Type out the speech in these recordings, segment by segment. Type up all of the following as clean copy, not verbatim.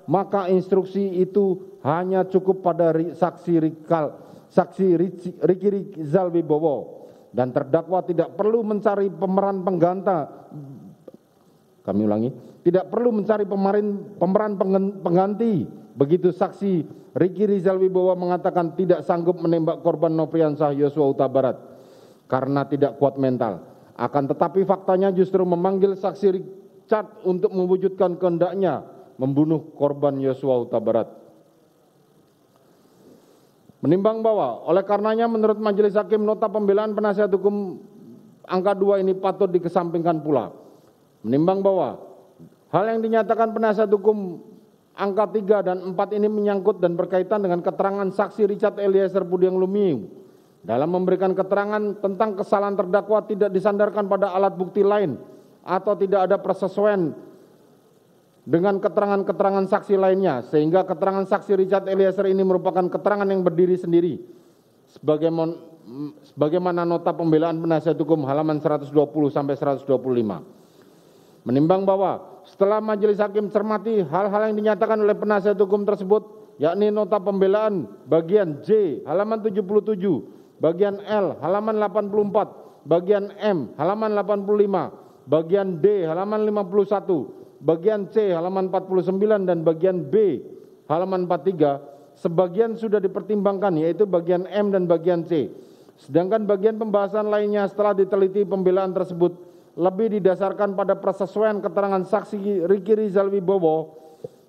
maka instruksi itu hanya cukup pada saksi Riki Rizal Wibowo dan terdakwa tidak perlu mencari pemeran pengganti. Begitu saksi Riki Rizal Wibowo mengatakan tidak sanggup menembak korban Nofriansah Yosua Huta Barat karena tidak kuat mental. Akan tetapi faktanya justru memanggil saksi Richard untuk mewujudkan kehendaknya membunuh korban Yosua Huta Barat. Menimbang bahwa oleh karenanya menurut majelis hakim nota pembelaan penasihat hukum angka 2 ini patut dikesampingkan pula. Menimbang bahwa hal yang dinyatakan penasihat hukum angka 3 dan 4 ini menyangkut dan berkaitan dengan keterangan saksi Richard Eliezer Budiang Lumiu dalam memberikan keterangan tentang kesalahan terdakwa tidak disandarkan pada alat bukti lain atau tidak ada persesuaian dengan keterangan-keterangan saksi lainnya, sehingga keterangan saksi Richard Eliezer ini merupakan keterangan yang berdiri sendiri, sebagaimana nota pembelaan penasihat hukum halaman 120 sampai 125. Menimbang bahwa setelah majelis hakim cermati hal-hal yang dinyatakan oleh penasihat hukum tersebut, yakni nota pembelaan bagian J halaman 77, bagian L halaman 84, bagian M halaman 85, bagian D halaman 51, bagian C halaman 49 dan bagian B halaman 43, sebagian sudah dipertimbangkan yaitu bagian M dan bagian C. Sedangkan bagian pembahasan lainnya setelah diteliti pembelaan tersebut lebih didasarkan pada persesuaian keterangan saksi Riki Rizal Wibowo,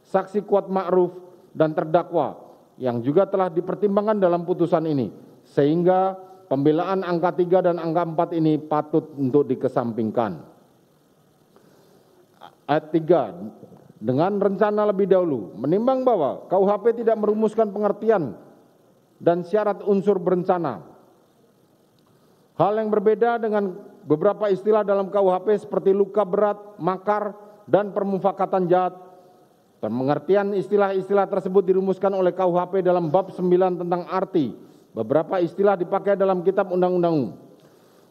saksi Kuat Ma'ruf dan terdakwa yang juga telah dipertimbangkan dalam putusan ini, sehingga pembelaan angka 3 dan angka 4 ini patut untuk dikesampingkan. Ayat 3, dengan rencana lebih dahulu, menimbang bahwa KUHP tidak merumuskan pengertian dan syarat unsur berencana. Hal yang berbeda dengan beberapa istilah dalam KUHP seperti luka berat, makar, dan permufakatan jahat. Pengertian istilah-istilah tersebut dirumuskan oleh KUHP dalam bab 9 tentang arti. Beberapa istilah dipakai dalam kitab undang-undang.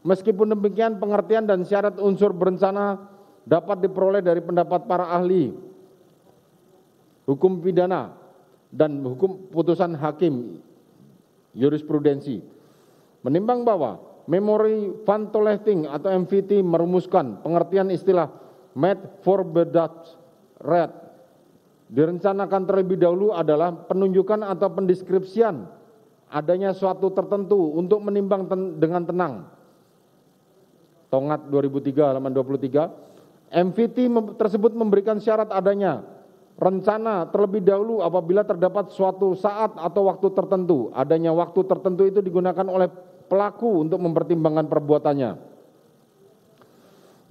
Meskipun demikian, pengertian dan syarat unsur berencana dapat diperoleh dari pendapat para ahli hukum pidana dan hukum putusan hakim jurisprudensi. Menimbang bahwa Memori van Tolechting atau MVT merumuskan pengertian istilah made for bedat red direncanakan terlebih dahulu adalah penunjukan atau pendeskripsian adanya suatu tertentu untuk menimbang dengan tenang. Tongat 2003 halaman 23. MVT tersebut memberikan syarat adanya rencana terlebih dahulu apabila terdapat suatu saat atau waktu tertentu. Adanya waktu tertentu itu digunakan oleh pelaku untuk mempertimbangkan perbuatannya.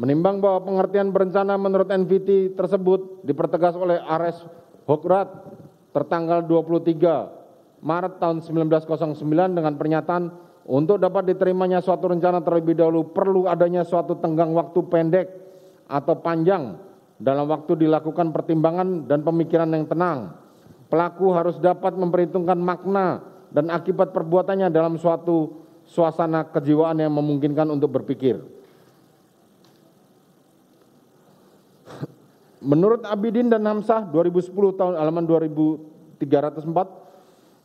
Menimbang bahwa pengertian berencana menurut MVT tersebut dipertegas oleh Ares Hokrat tertanggal 23 Maret tahun 1909 dengan pernyataan untuk dapat diterimanya suatu rencana terlebih dahulu perlu adanya suatu tenggang waktu pendek atau panjang dalam waktu dilakukan pertimbangan dan pemikiran yang tenang. Pelaku harus dapat memperhitungkan makna dan akibat perbuatannya dalam suatu suasana kejiwaan yang memungkinkan untuk berpikir. Menurut Abidin dan Hamsah 2010 tahun halaman 2304,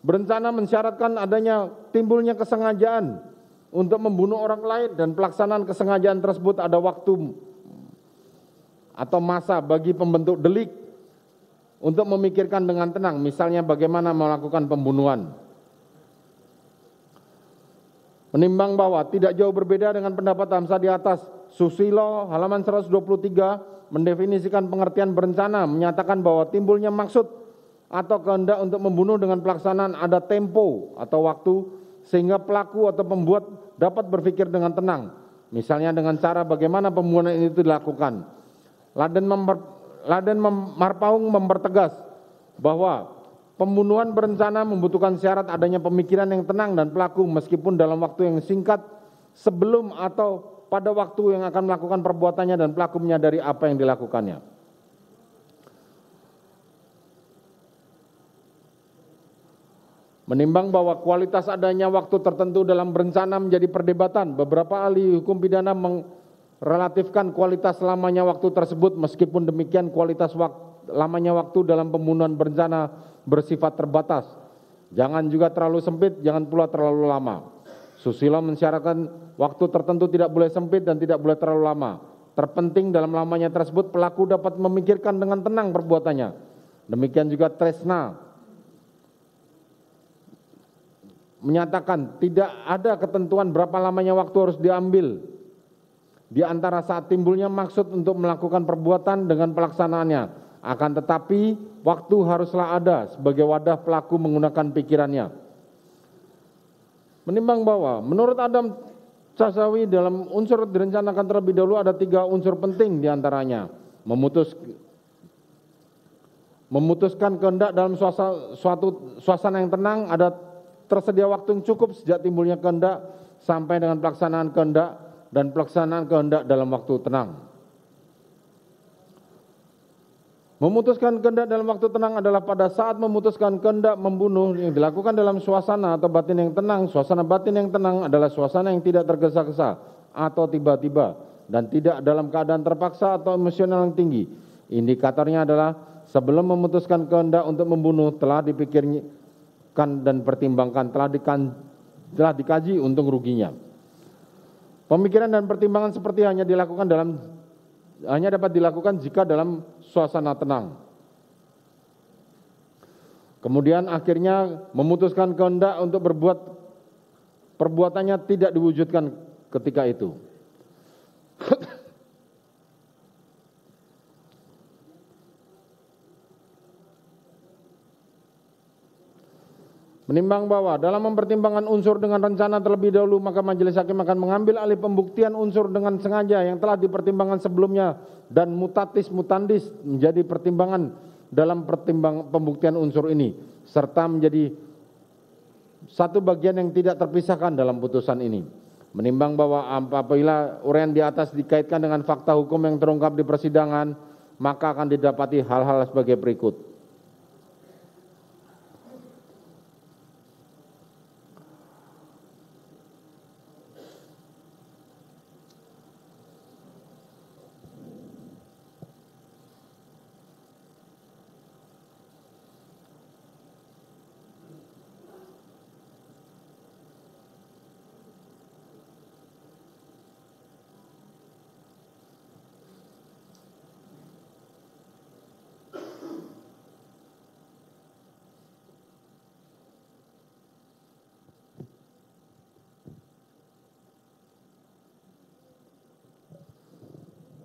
berencana mensyaratkan adanya timbulnya kesengajaan untuk membunuh orang lain dan pelaksanaan kesengajaan tersebut ada waktu atau masa bagi pembentuk delik untuk memikirkan dengan tenang, misalnya bagaimana melakukan pembunuhan. Menimbang bahwa tidak jauh berbeda dengan pendapat Hamsah di atas, Susilo halaman 123 mendefinisikan pengertian berencana, menyatakan bahwa timbulnya maksud atau kehendak untuk membunuh dengan pelaksanaan ada tempo atau waktu sehingga pelaku atau pembuat dapat berpikir dengan tenang, misalnya dengan cara bagaimana pembunuhan itu dilakukan. Laden Marpaung mempertegas bahwa pembunuhan berencana membutuhkan syarat adanya pemikiran yang tenang dan pelaku meskipun dalam waktu yang singkat sebelum atau pada waktu yang akan melakukan perbuatannya dan pelaku menyadari apa yang dilakukannya. Menimbang bahwa kualitas adanya waktu tertentu dalam berencana menjadi perdebatan, beberapa ahli hukum pidana relatifkan kualitas lamanya waktu tersebut, meskipun demikian kualitas lamanya waktu dalam pembunuhan berencana bersifat terbatas. Jangan juga terlalu sempit, jangan pula terlalu lama. Susilo mensyaratkan waktu tertentu tidak boleh sempit dan tidak boleh terlalu lama. Terpenting dalam lamanya tersebut pelaku dapat memikirkan dengan tenang perbuatannya. Demikian juga Tresna menyatakan tidak ada ketentuan berapa lamanya waktu harus diambil di antara saat timbulnya maksud untuk melakukan perbuatan dengan pelaksanaannya. Akan tetapi waktu haruslah ada sebagai wadah pelaku menggunakan pikirannya. Menimbang bahwa menurut Adam Casawi dalam unsur direncanakan terlebih dahulu ada 3 unsur penting diantaranya. Memutuskan kehendak dalam suatu suasana yang tenang, ada tersedia waktu yang cukup sejak timbulnya kehendak sampai dengan pelaksanaan kehendak dan pelaksanaan kehendak dalam waktu tenang. Memutuskan kehendak dalam waktu tenang adalah pada saat memutuskan kehendak membunuh yang dilakukan dalam suasana atau batin yang tenang. Suasana batin yang tenang adalah suasana yang tidak tergesa-gesa atau tiba-tiba dan tidak dalam keadaan terpaksa atau emosional yang tinggi. Indikatornya adalah sebelum memutuskan kehendak untuk membunuh telah dipikirkan dan pertimbangkan, telah dikaji untung ruginya. Pemikiran dan pertimbangan seperti hanya dapat dilakukan jika dalam suasana tenang. Kemudian akhirnya memutuskan kehendak untuk berbuat perbuatannya tidak diwujudkan ketika itu. Menimbang bahwa dalam mempertimbangkan unsur dengan rencana terlebih dahulu, maka majelis hakim akan mengambil alih pembuktian unsur dengan sengaja yang telah dipertimbangkan sebelumnya dan mutatis mutandis menjadi pertimbangan dalam pembuktian unsur ini, serta menjadi satu bagian yang tidak terpisahkan dalam putusan ini. Menimbang bahwa apabila uraian di atas dikaitkan dengan fakta hukum yang terungkap di persidangan, maka akan didapati hal-hal sebagai berikut.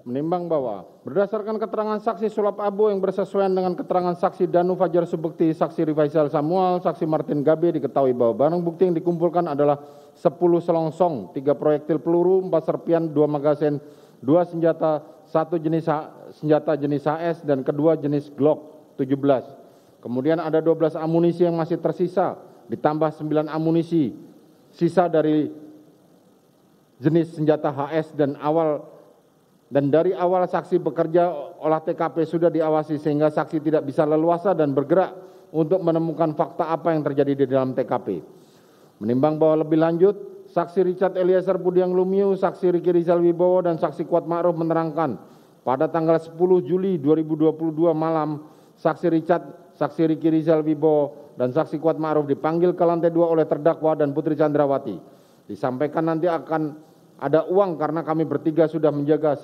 Menimbang bahwa berdasarkan keterangan saksi sulap abu yang bersesuaian dengan keterangan saksi Danu Fajar Subekti, saksi Rifaisal Samuel, saksi Martin Gabe, diketahui bahwa barang bukti yang dikumpulkan adalah 10 selongsong, 3 proyektil peluru, 4 serpian, 2 magazen, 2 senjata, 1 jenis senjata jenis HS dan kedua jenis Glock 17. Kemudian ada 12 amunisi yang masih tersisa, ditambah 9 amunisi sisa dari jenis senjata HS dan dari awal saksi bekerja olah TKP sudah diawasi sehingga saksi tidak bisa leluasa dan bergerak untuk menemukan fakta apa yang terjadi di dalam TKP. Menimbang bahwa lebih lanjut, saksi Richard Eliezer Budiang Lumiu, saksi Riki Rizal Wibowo dan saksi Kuat Ma'ruf menerangkan pada tanggal 10 Juli 2022 malam, saksi Richard, saksi Riki Rizal Wibowo dan saksi Kuat Ma'ruf dipanggil ke lantai 2 oleh terdakwa dan Putri Chandrawati. Disampaikan nanti akan ada uang karena kami bertiga sudah menjaga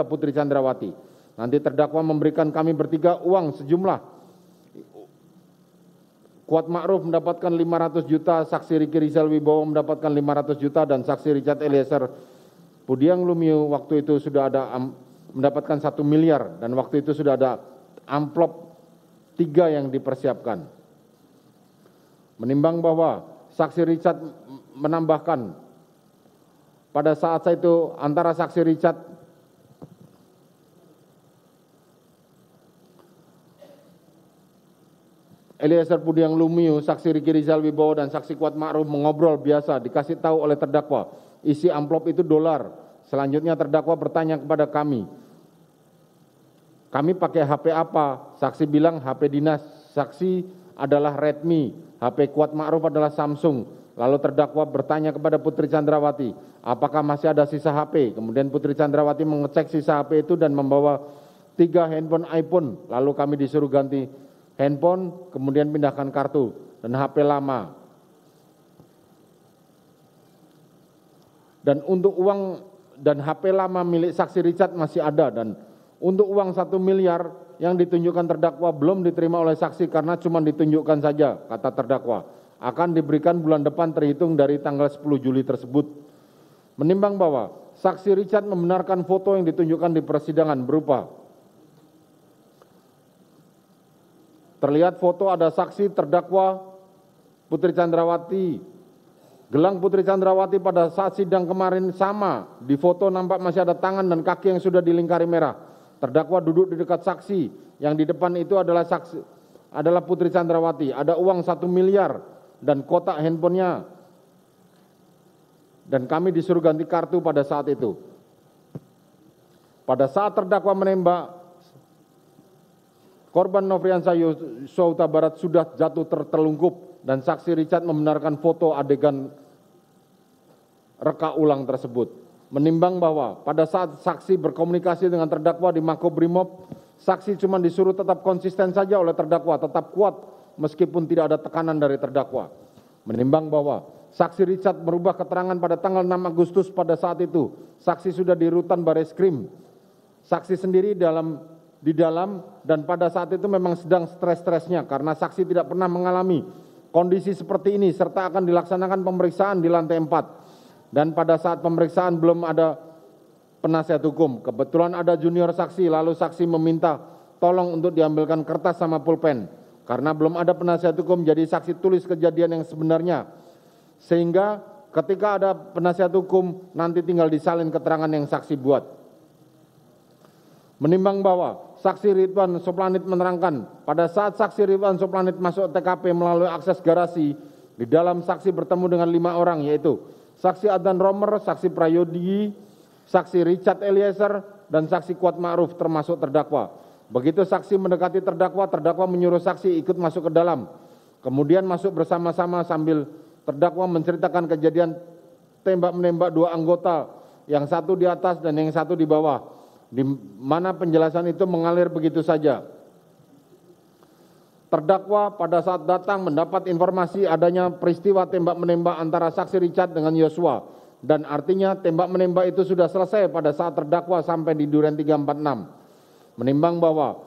Putri Chandrawati. Nanti terdakwa memberikan kami bertiga uang sejumlah. Kuat Ma'ruf mendapatkan 500 juta, saksi Riki Rizal Wibowo mendapatkan 500 juta dan saksi Richard Eliezer Budiang Lumiu waktu itu sudah ada mendapatkan 1 miliar dan waktu itu sudah ada amplop 3 yang dipersiapkan. Menimbang bahwa saksi Richard menambahkan pada saat itu antara saksi Richard Eliezer Budiang Lumiu, saksi Riki Rizal Wibowo dan saksi Kuat Ma'ruf mengobrol biasa, dikasih tahu oleh terdakwa isi amplop itu dolar. Selanjutnya terdakwa bertanya kepada kami pakai HP apa? Saksi bilang HP dinas. Saksi adalah Redmi, HP Kuat Ma'ruf adalah Samsung. Lalu terdakwa bertanya kepada Putri Chandrawati, apakah masih ada sisa HP? Kemudian Putri Chandrawati mengecek sisa HP itu dan membawa 3 handphone iPhone, lalu kami disuruh ganti handphone, kemudian pindahkan kartu dan HP lama. Dan untuk uang dan HP lama milik saksi Richard masih ada, dan untuk uang 1 miliar yang ditunjukkan terdakwa belum diterima oleh saksi karena cuma ditunjukkan saja, kata terdakwa. Akan diberikan bulan depan terhitung dari tanggal 10 Juli tersebut. Menimbang bahwa saksi Richard membenarkan foto yang ditunjukkan di persidangan berupa terlihat foto ada saksi terdakwa Putri Chandrawati. Gelang Putri Chandrawati pada saat sidang kemarin sama. Di foto nampak masih ada tangan dan kaki yang sudah dilingkari merah. Terdakwa duduk di dekat saksi. Yang di depan itu adalah Putri Chandrawati. Ada uang 1 miliar dan kotak handphonenya. Dan kami disuruh ganti kartu pada saat itu. Pada saat terdakwa menembak, korban Nofriansah Yosua Huta Barat sudah jatuh tertelungkup dan saksi Richard membenarkan foto adegan reka ulang tersebut. Menimbang bahwa pada saat saksi berkomunikasi dengan terdakwa di Makobrimob, saksi cuma disuruh tetap konsisten saja oleh terdakwa, tetap kuat meskipun tidak ada tekanan dari terdakwa. Menimbang bahwa saksi Richard merubah keterangan pada tanggal 6 Agustus pada saat itu, saksi sudah di rutan Bareskrim. Saksi sendiri di dalam dan pada saat itu memang sedang stres-stresnya karena saksi tidak pernah mengalami kondisi seperti ini serta akan dilaksanakan pemeriksaan di lantai 4. Dan pada saat pemeriksaan belum ada penasihat hukum. Kebetulan ada junior saksi, lalu saksi meminta tolong untuk diambilkan kertas sama pulpen. Karena belum ada penasihat hukum, jadi saksi tulis kejadian yang sebenarnya. Sehingga ketika ada penasihat hukum, nanti tinggal disalin keterangan yang saksi buat. Menimbang bahwa saksi Ridwan Soplanit menerangkan, pada saat saksi Ridwan Soplanit masuk TKP melalui akses garasi, di dalam saksi bertemu dengan 5 orang, yaitu saksi Adnan Romer, saksi Prayodi, saksi Richard Eliezer, dan saksi Kuat Ma'ruf termasuk terdakwa. Begitu saksi mendekati terdakwa, terdakwa menyuruh saksi ikut masuk ke dalam. Kemudian masuk bersama-sama sambil terdakwa menceritakan kejadian tembak-menembak 2 anggota, yang satu di atas dan yang satu di bawah, di mana penjelasan itu mengalir begitu saja. Terdakwa pada saat datang mendapat informasi adanya peristiwa tembak-menembak antara saksi Richard dengan Yosua, dan artinya tembak-menembak itu sudah selesai pada saat terdakwa sampai di Duren 346. Menimbang bahwa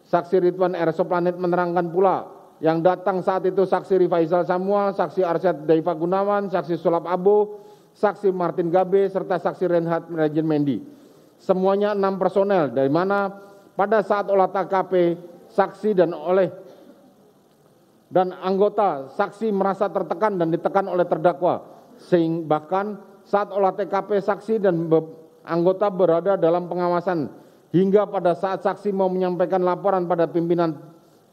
saksi Ridwan R. Soplanit menerangkan pula yang datang saat itu saksi Rifaisal Samuel, saksi Arsyad Daifa Gunawan, saksi Sulap Abo, saksi Martin Gabe, serta saksi Reinhard Merajen Mendi. Semuanya 6 personel, dari mana pada saat olah TKP saksi dan anggota saksi merasa tertekan dan ditekan oleh terdakwa. Sehingga bahkan saat olah TKP saksi dan anggota berada dalam pengawasan hingga pada saat saksi mau menyampaikan laporan pada pimpinan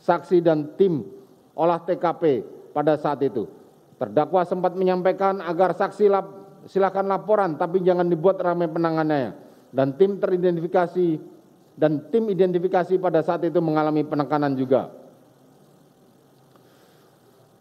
saksi dan tim olah TKP pada saat itu. Terdakwa sempat menyampaikan agar saksi silakan laporan tapi jangan dibuat ramai penanganannya. Dan tim identifikasi pada saat itu mengalami penekanan juga.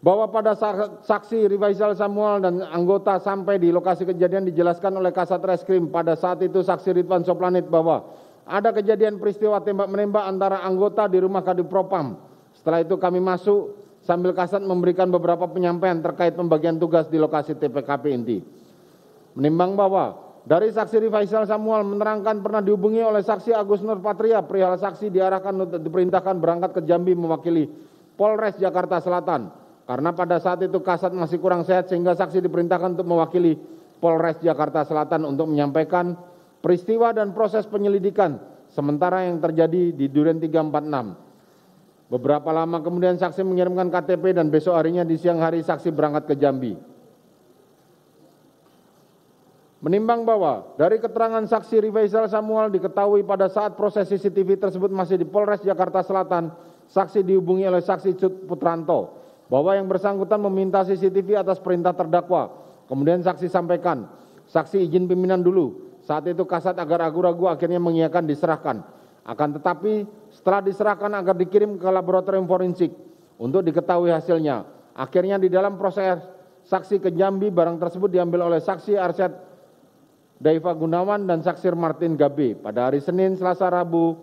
Bahwa pada saat saksi Rifaisal Samuel dan anggota sampai di lokasi kejadian dijelaskan oleh Kasat Reskrim pada saat itu saksi Ridwan Soplanit bahwa ada kejadian peristiwa tembak-menembak antara anggota di rumah Kadipropam. Setelah itu kami masuk sambil Kasat memberikan beberapa penyampaian terkait pembagian tugas di lokasi TPKP inti. Menimbang bahwa dari saksi Rifaisal Samuel menerangkan pernah dihubungi oleh saksi Agus Nur Patria, perihal saksi diarahkan untuk diperintahkan berangkat ke Jambi mewakili Polres Jakarta Selatan. Karena pada saat itu Kasat masih kurang sehat sehingga saksi diperintahkan untuk mewakili Polres Jakarta Selatan untuk menyampaikan peristiwa dan proses penyelidikan sementara yang terjadi di Duren 346. Beberapa lama kemudian saksi mengirimkan KTP dan besok harinya di siang hari saksi berangkat ke Jambi. Menimbang bahwa dari keterangan saksi Rifaisal Samuel diketahui pada saat proses CCTV tersebut masih di Polres Jakarta Selatan, saksi dihubungi oleh saksi Cut Putranto bahwa yang bersangkutan meminta CCTV atas perintah terdakwa. Kemudian saksi sampaikan, saksi izin pimpinan dulu. Saat itu Kasat agar ragu-ragu akhirnya mengiyakan diserahkan. Akan tetapi setelah diserahkan agar dikirim ke laboratorium forensik untuk diketahui hasilnya. Akhirnya di dalam proses saksi ke Jambi barang tersebut diambil oleh saksi Arsyad Daifa Gunawan dan saksi Martin Gabe pada hari Senin, Selasa, Rabu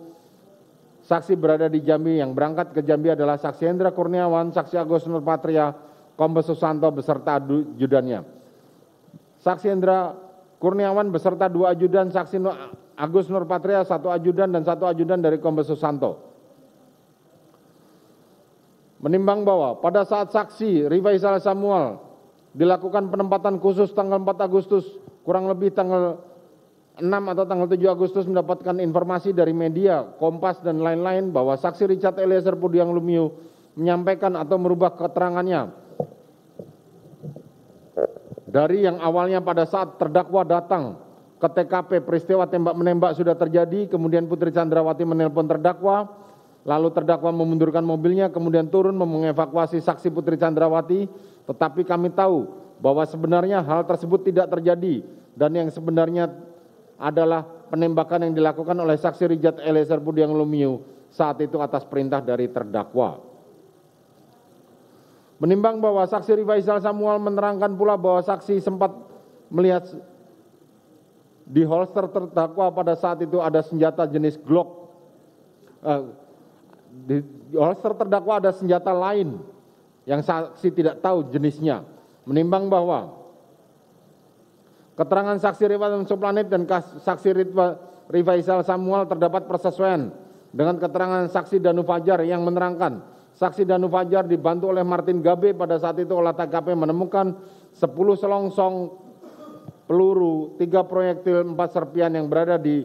saksi berada di Jambi. Yang berangkat ke Jambi adalah saksi Hendra Kurniawan, saksi Agus Nurpatria, Kombes Susanto beserta ajudannya. Saksi Hendra Kurniawan beserta 2 ajudan, saksi Agus Nurpatria 1 ajudan dan 1 ajudan dari Kombes Susanto. Menimbang bahwa pada saat saksi Rifaisal Samuel dilakukan penempatan khusus tanggal 4 Agustus, kurang lebih tanggal 6 atau tanggal 7 Agustus mendapatkan informasi dari media, Kompas dan lain-lain bahwa saksi Richard Eliezer Pudiang Lumiu menyampaikan atau merubah keterangannya dari yang awalnya pada saat terdakwa datang ke TKP peristiwa tembak-menembak sudah terjadi, kemudian Putri Chandrawati menelpon terdakwa, lalu terdakwa memundurkan mobilnya, kemudian turun mengevakuasi saksi Putri Chandrawati, tetapi kami tahu bahwa sebenarnya hal tersebut tidak terjadi dan yang sebenarnya adalah penembakan yang dilakukan oleh saksi Richard Eliezer Pudiang Lumiu saat itu atas perintah dari terdakwa. Menimbang bahwa saksi Rifaisal Samuel menerangkan pula bahwa saksi sempat melihat di holster terdakwa pada saat itu ada senjata jenis Glock. Di holster terdakwa ada senjata lain yang saksi tidak tahu jenisnya. Menimbang bahwa keterangan saksi Ridwan Soplanit dan saksi Rifaisal Samuel terdapat persesuaian dengan keterangan saksi Danu Fajar yang menerangkan saksi Danu Fajar dibantu oleh Martin Gabe pada saat itu olah TKP menemukan 10 selongsong peluru, 3 proyektil, 4 serpian yang berada di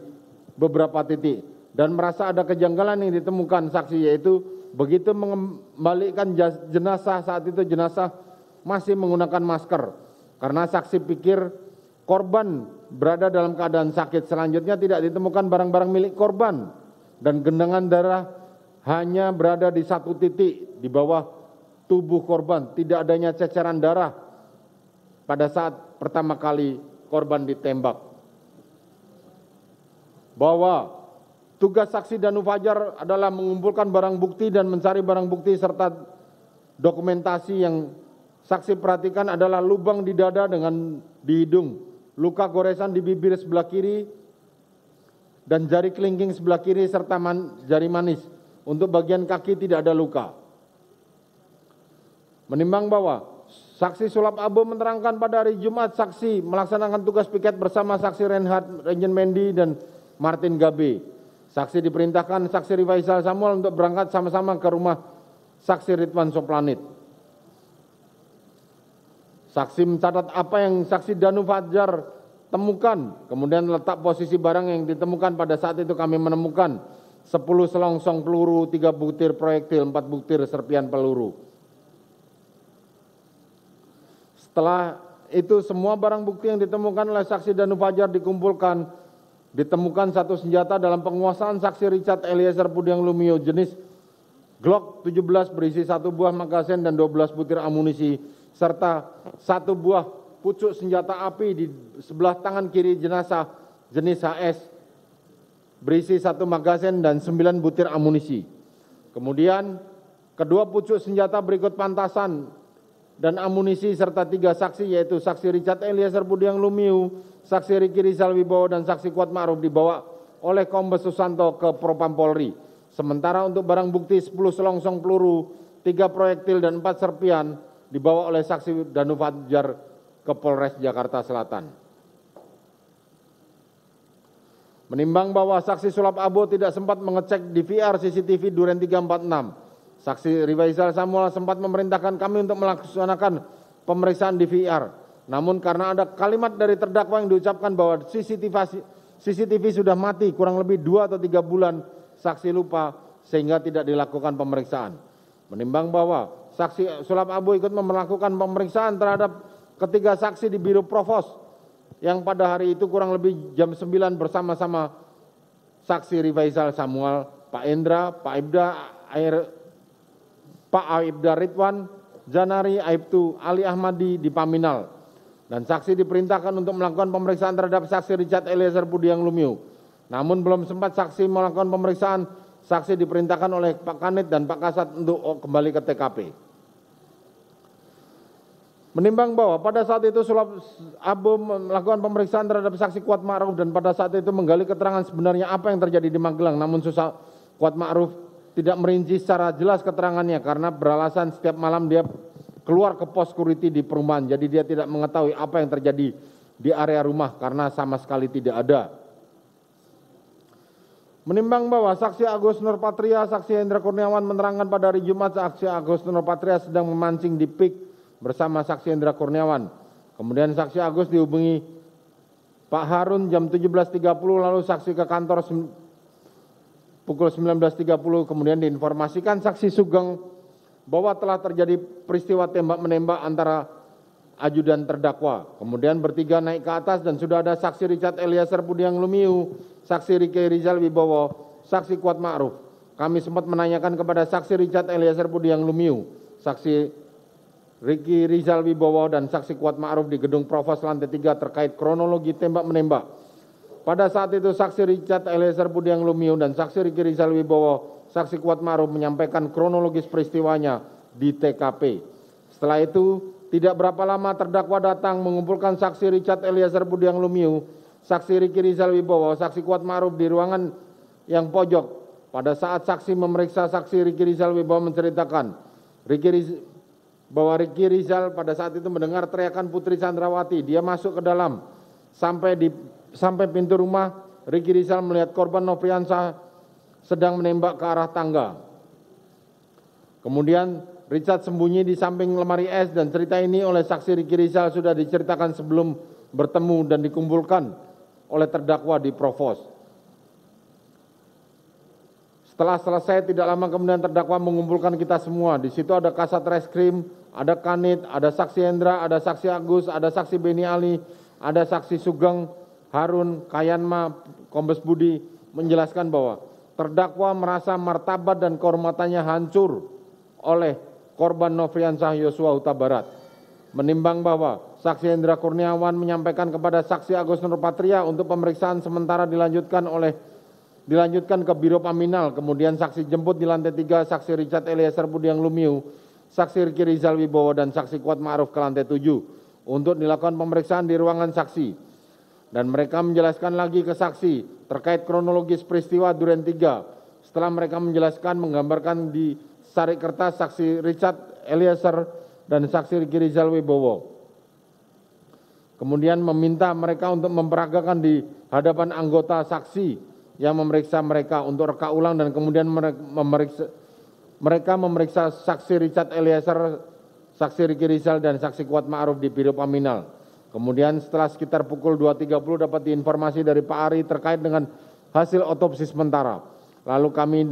beberapa titik dan merasa ada kejanggalan yang ditemukan saksi, yaitu begitu mengembalikan jenazah saat itu jenazah masih menggunakan masker karena saksi pikir korban berada dalam keadaan sakit. Selanjutnya tidak ditemukan barang-barang milik korban dan genangan darah hanya berada di 1 titik di bawah tubuh korban. Tidak adanya ceceran darah pada saat pertama kali korban ditembak. Bahwa tugas saksi Danu Fajar adalah mengumpulkan barang bukti dan mencari barang bukti serta dokumentasi. Yang saksi perhatikan adalah lubang di dada dengan di hidung, luka goresan di bibir sebelah kiri dan jari kelingking sebelah kiri serta jari manis. Untuk bagian kaki tidak ada luka. Menimbang bahwa saksi Sulap Abo menerangkan pada hari Jumat saksi melaksanakan tugas piket bersama saksi Reinhard Renjen Mendi dan Martin Gabe. Saksi diperintahkan saksi Rifaisal Samuel untuk berangkat sama-sama ke rumah saksi Ridwan Soplanit. Saksi mencatat apa yang saksi Danu Fajar temukan, kemudian letak posisi barang yang ditemukan. Pada saat itu kami menemukan 10 selongsong peluru, 3 butir proyektil, 4 butir serpian peluru. Setelah itu semua barang bukti yang ditemukan oleh saksi Danu Fajar dikumpulkan. Ditemukan 1 senjata dalam penguasaan saksi Richard Eliezer Pudiang Lumiu jenis Glock 17 berisi 1 buah magazen dan 12 butir amunisi serta 1 buah pucuk senjata api di sebelah tangan kiri jenazah jenis HS berisi 1 magazen dan 9 butir amunisi. Kemudian kedua pucuk senjata berikut pantasan dan amunisi serta 3 saksi, yaitu saksi Richard Eliezer Pudiang Lumiu, saksi Riki Rizal Wibowo dan saksi Kuat Ma'ruf dibawa oleh Kombes Susanto ke Propam Polri. Sementara untuk barang bukti 10 selongsong peluru, 3 proyektil dan 4 serpian dibawa oleh saksi Danu Fajar ke Polres Jakarta Selatan. Menimbang bahwa saksi Sulap Abo tidak sempat mengecek DVR CCTV Duren 346, saksi Rifaisal Samuel sempat memerintahkan kami untuk melaksanakan pemeriksaan DVR. Namun karena ada kalimat dari terdakwa yang diucapkan bahwa CCTV sudah mati kurang lebih 2 atau 3 bulan, saksi lupa sehingga tidak dilakukan pemeriksaan. Menimbang bahwa saksi Sulap Abo ikut melakukan pemeriksaan terhadap ketiga saksi di Biro Provos yang pada hari itu kurang lebih jam 9 bersama-sama saksi Rifaisal Samuel, Pak Endra, Pak Aibda Ridwan, Janari, Aibtu, Ali Ahmadi di Paminal. Dan saksi diperintahkan untuk melakukan pemeriksaan terhadap saksi Richard Eliezer Pudiang Lumiu. Namun belum sempat saksi melakukan pemeriksaan, saksi diperintahkan oleh Pak Kanit dan Pak Kasat untuk kembali ke TKP. Menimbang bahwa pada saat itu Sulap Abo melakukan pemeriksaan terhadap saksi Kuat Ma'ruf dan pada saat itu menggali keterangan sebenarnya apa yang terjadi di Magelang, namun Kuat Ma'ruf tidak merinci secara jelas keterangannya karena beralasan setiap malam dia keluar ke pos security di perumahan. Jadi dia tidak mengetahui apa yang terjadi di area rumah karena sama sekali tidak ada. Menimbang bahwa saksi Agus Nurpatria, saksi Hendra Kurniawan menerangkan pada hari Jumat saksi Agus Nurpatria sedang memancing di PIK bersama saksi Hendra Kurniawan. Kemudian saksi Agus dihubungi Pak Harun jam 17.30 lalu saksi ke kantor pukul 19.30 kemudian diinformasikan saksi Sugeng bahwa telah terjadi peristiwa tembak-menembak antara ajudan terdakwa. Kemudian bertiga naik ke atas dan sudah ada saksi Richard Eliezer Budiang Lumiu, saksi Riki Rizal Wibowo, saksi Kuat Ma'ruf. Kami sempat menanyakan kepada saksi Richard Eliezer Budiang Lumiu, saksi Riki Rizal Wibowo dan saksi Kuat Ma'ruf di gedung Provos lantai 3 terkait kronologi tembak-menembak. Pada saat itu saksi Richard Eliezer Budiang Lumiu dan saksi Riki Rizal Wibowo, saksi Kuat Ma'ruf menyampaikan kronologis peristiwanya di TKP. Setelah itu, tidak berapa lama terdakwa datang mengumpulkan saksi Richard Eliezer Budiang Lumiu, saksi Riki Rizal Wibowo, saksi Kuat Ma'ruf di ruangan yang pojok. Pada saat saksi memeriksa saksi Riki Rizal Wibowo menceritakan bahwa Riki Rizal pada saat itu mendengar teriakan Putri Chandrawati. Dia masuk ke dalam. Sampai pintu rumah, Riki Rizal melihat korban Nofriansah sedang menembak ke arah tangga. Kemudian Richard sembunyi di samping lemari es dan cerita ini oleh saksi Riki Rizal sudah diceritakan sebelum bertemu dan dikumpulkan oleh terdakwa di Provos. Setelah selesai tidak lama kemudian terdakwa mengumpulkan kita semua. Di situ ada Kasat Reskrim, ada Kanit, ada saksi Hendra, ada saksi Agus, ada saksi Beni Ali, ada saksi Sugeng, Harun, Kayanma, Kombes Budi menjelaskan bahwa terdakwa merasa martabat dan kehormatannya hancur oleh korban Nofriansah Yosua Huta Barat. Menimbang bahwa saksi Hendra Kurniawan menyampaikan kepada saksi Agus Nurpatria untuk pemeriksaan sementara dilanjutkan ke Biro Paminal, kemudian saksi jemput di lantai 3 saksi Richard Eliezer Budiang Lumiu, saksi Riki Rizal Wibowo dan saksi Kuat Ma'ruf ke lantai 7 untuk dilakukan pemeriksaan di ruangan saksi. Dan mereka menjelaskan lagi ke saksi terkait kronologis peristiwa Duren 3. Setelah mereka menjelaskan menggambarkan di sarik kertas saksi Richard Eliezer dan saksi Riki Rizal Wibowo. Kemudian meminta mereka untuk memperagakan di hadapan anggota saksi yang memeriksa mereka untuk reka ulang dan kemudian mereka memeriksa saksi Richard Eliezer, saksi Riki Rizal dan saksi Kuat Ma'ruf di Biro Paminal. Kemudian setelah sekitar pukul 2.30 dapat diinformasi dari Pak Ari terkait dengan hasil otopsi sementara. Lalu kami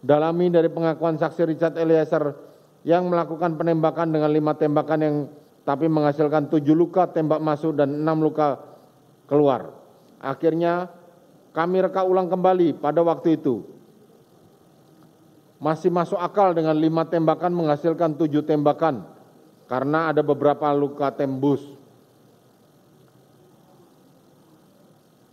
dalami dari pengakuan saksi Richard Eliezer yang melakukan penembakan dengan 5 tembakan yang tapi menghasilkan 7 luka tembak masuk dan 6 luka keluar. Akhirnya kami reka ulang kembali pada waktu itu. Masih masuk akal dengan 5 tembakan menghasilkan 7 tembakan karena ada beberapa luka tembus.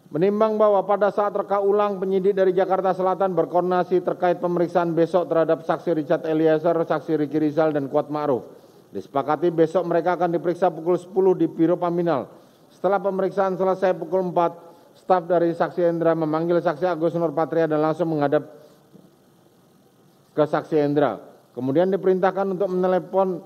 Menimbang bahwa pada saat reka ulang penyidik dari Jakarta Selatan berkoordinasi terkait pemeriksaan besok terhadap saksi Richard Eliezer, saksi Riki Rizal dan Kuat Ma'ruf. Disepakati besok mereka akan diperiksa pukul 10 di Biro Paminal. Setelah pemeriksaan selesai pukul 4, staf dari saksi Hendra memanggil saksi Agus Nurpatria dan langsung menghadap ke saksi Hendra. Kemudian diperintahkan untuk menelepon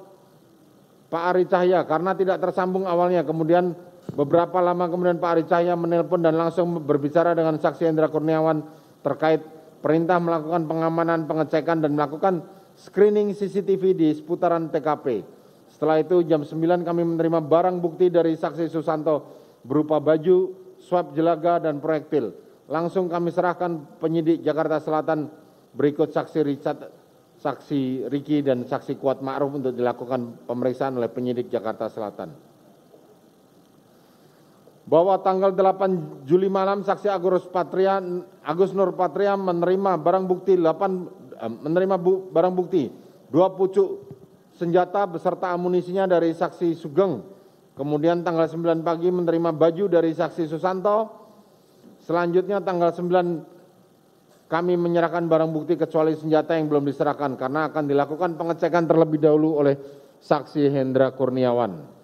Pak Ari Cahya karena tidak tersambung awalnya. Kemudian beberapa lama kemudian Pak Ari Cahya menelpon dan langsung berbicara dengan saksi Hendra Kurniawan terkait perintah melakukan pengamanan, pengecekan dan melakukan screening CCTV di seputaran TKP. Setelah itu jam 9 kami menerima barang bukti dari saksi Susanto berupa baju, swab jelaga dan proyektil. Langsung kami serahkan penyidik Jakarta Selatan berikut saksi Richard, saksi Riki dan saksi Kuat Ma'ruf untuk dilakukan pemeriksaan oleh penyidik Jakarta Selatan. Bahwa tanggal 8 Juli malam saksi Agus Nurpatria menerima barang bukti 2 pucuk senjata beserta amunisinya dari saksi Sugeng. Kemudian tanggal 9 pagi menerima baju dari saksi Susanto. Selanjutnya tanggal 9 kami menyerahkan barang bukti kecuali senjata yang belum diserahkan karena akan dilakukan pengecekan terlebih dahulu oleh saksi Hendra Kurniawan.